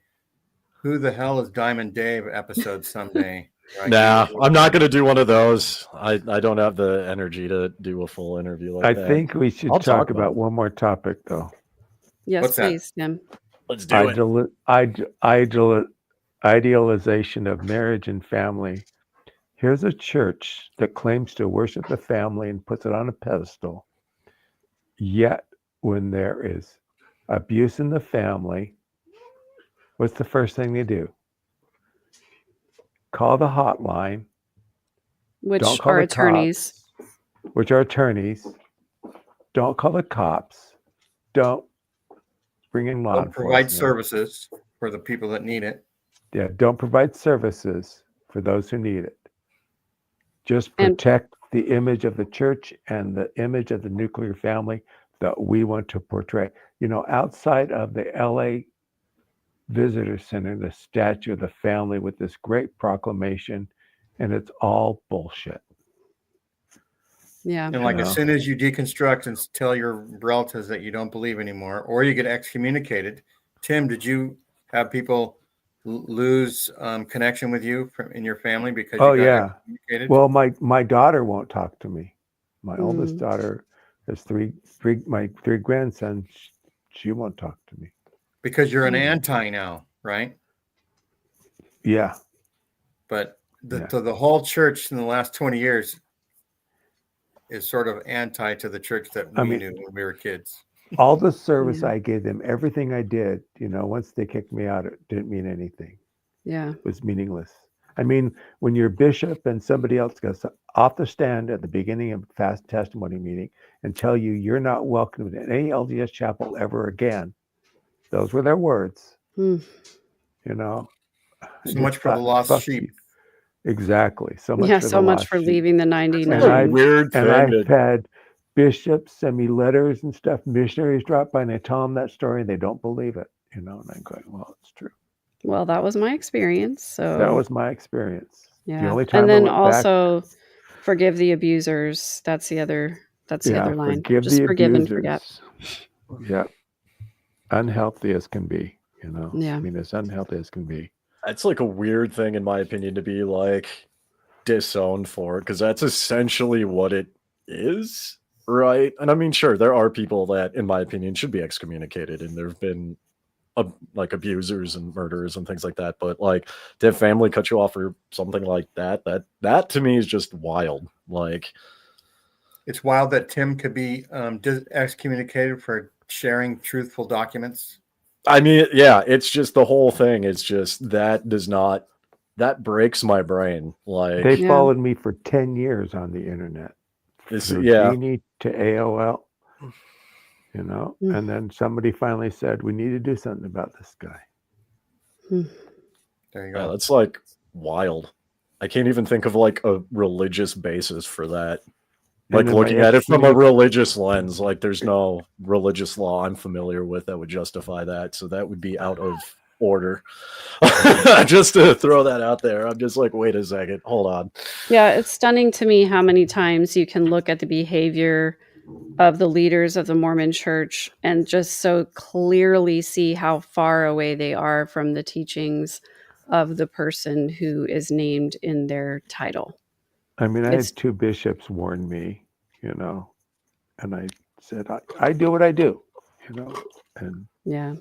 S1: "Who the hell is Diamond Dave" episode someday. Right?
S5: Nah, I'm not going to do one of those. I don't have the energy to do a full interview like that.
S3: I think we should talk about one more topic, though.
S2: Yes,
S1: What's
S2: please, Tim.
S5: Let's do
S3: it. Idealization of marriage and family. Here's a church that claims to worship the family and puts it on a pedestal. Yet, when there is abuse in the family, what's the first thing they do? Call the hotline.
S2: Which are attorneys.
S3: Don't call the cops. Don't bring in law enforcement.
S1: Provide services for the people that need it.
S3: Yeah, don't provide services for those who need it. Just
S2: And-
S3: protect the image of the church and the image of the nuclear family that we want to portray. You know, outside of the LA Visitor Center, the statue of the family with this great proclamation, and it's all bullshit.
S2: Yeah.
S1: And like
S3: You
S1: as
S3: know?
S1: soon as you deconstruct and tell your relatives that you don't believe anymore, or you get excommunicated. Tim, did you have people lose connection with you in your family because you got excommunicated?
S3: Well, my daughter won't talk to me. My oldest
S2: Mm.
S3: daughter has my three grandsons. She won't talk to me.
S1: Because you're an
S2: Mm.
S1: anti now, right?
S3: Yeah.
S1: But
S3: Yeah.
S1: the whole church in the last 20 years is sort of anti to the church that we knew when we were kids.
S3: All the service
S2: Yeah.
S3: I gave them, everything I did, you know, once they kicked me out, it didn't mean anything.
S2: Yeah.
S3: It was meaningless. I mean, when your bishop and somebody else goes off the stand at the beginning of fast testimony meeting and tell you you're not welcome in any LDS chapel ever again, those were their words.
S2: Mm.
S3: You know,
S1: So much for the lost sheep.
S3: You. Exactly. So much
S2: Yeah.
S3: for
S2: So
S3: the
S2: much
S3: lost
S2: for
S3: sheep.
S2: leaving the 99.
S5: That's a weird thing.
S3: I've had bishops send me letters and stuff. Missionaries drop by and I tell them that story and they don't believe it. You know, and I'm going, well, it's true.
S2: Well, that was my experience. So
S3: that was my experience.
S2: yeah.
S3: The only time
S2: and then
S3: I went
S2: also forgive the abusers. That's the other line.
S3: Forgive
S2: Just
S3: the
S2: forgive
S3: abusers.
S2: and forget.
S3: Yeah. Unhealthy as can be, you know.
S2: Yeah.
S3: I mean, as unhealthy as can be.
S5: It's like a weird thing, in my opinion, to be like disowned for, because that's essentially what it is, right? And I mean, sure, there are people that, in my opinion, should be excommunicated, and there have been like abusers and murderers and things like that. But like, to have family cut you off for something like that to me is just wild. Like,
S1: it's wild that Tim could be excommunicated for sharing truthful documents.
S5: I mean, yeah, it's just the whole thing. It's just that breaks my brain. Like,
S3: they followed me for 10 years on the internet. From Genie to AOL, you know, and then somebody finally said, we need to do something about this guy.
S1: There you go.
S5: Yeah, that's like wild. I can't even think of like a religious basis for that. Like, looking at it from a religious lens, like there's no religious law I'm familiar with that would justify that. So that would be out of order. Just to throw that out there. I'm just like, wait a second, hold on.
S2: Yeah, it's stunning to me how many times you can look at the behavior of the leaders of the Mormon Church and just so clearly see how far away they are from the teachings of the person who is named in their title.
S3: I mean, I had two bishops warn me, you know, and I said, I do what I do, you know, and
S2: yeah.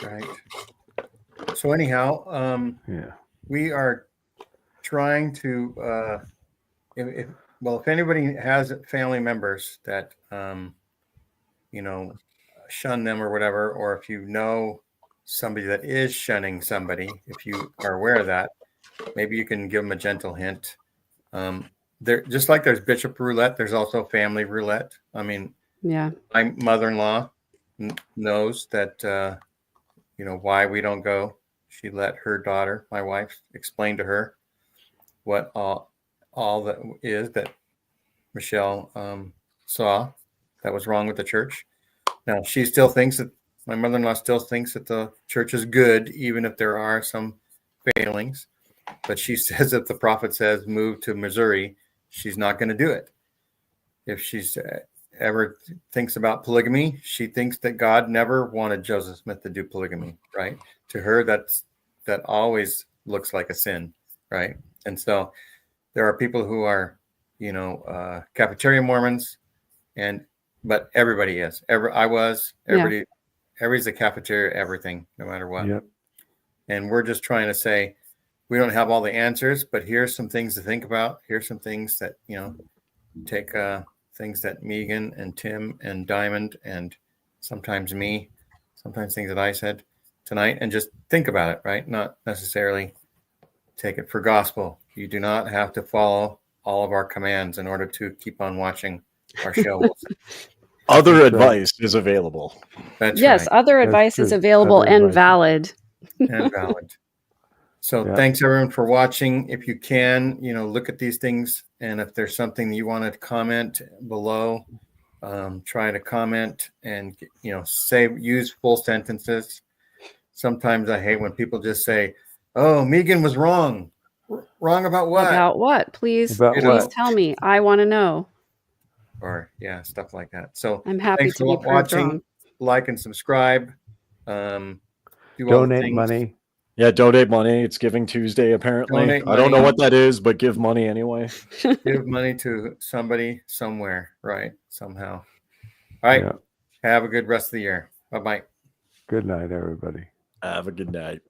S1: Right. So anyhow, we are trying to, if anybody has family members that, you know, shun them or whatever, or if you know somebody that is shunning somebody, if you are aware of that, maybe you can give them a gentle hint. There, just like there's bishop roulette, there's also family roulette. I mean,
S2: yeah,
S1: my mother-in-law knows that, you know, why we don't go. She let her daughter, my wife, explain to her what all that is that Michelle saw that was wrong with the church. Now, she still thinks that, my mother-in-law still thinks that the church is good, even if there are some failings. But she says if the prophet says move to Missouri, she's not going to do it. If she's ever thinks about polygamy, she thinks that God never wanted Joseph Smith to do polygamy, right? To her, that always looks like a sin, right? And so there are people who are, you know, cafeteria Mormons, but everybody is. Everybody's a cafeteria everything, no matter what.
S3: Yep.
S1: And we're just trying to say, we don't have all the answers, but here's some things to think about. Here's some things that, you know, take things that Megan and Tim and Diamond and sometimes me, sometimes things that I said tonight, and just think about it, right? Not necessarily take it for gospel. You do not have to follow all of our commands in order to keep on watching our shows.
S5: Other advice is available.
S1: That's
S2: yes,
S1: right.
S2: other advice is available and valid.
S1: And valid. So
S3: Yeah.
S1: thanks everyone for watching. If you can, look at these things, and if there's something you want to comment below, try to comment and use full sentences. Sometimes I hate when people just say, "Oh, Megan was wrong." Wrong about what?
S2: About what? Please,
S3: About
S2: please
S3: what?
S2: tell me. I want to know.
S1: Or stuff like that. So
S2: I'm happy
S1: thanks
S2: to
S1: for
S2: be proved
S1: watching.
S2: wrong.
S1: Like and subscribe. Do all the
S3: Donate
S1: things.
S3: money.
S5: Yeah, donate money. It's Giving Tuesday, apparently.
S1: Donate
S5: I don't know
S1: money.
S5: what that is, but give money anyway.
S1: Give money to somebody somewhere, right? Somehow. All right.
S3: Yeah.
S1: Have a good rest of the year. Bye-bye.
S3: Good night, everybody.
S5: Have a good night.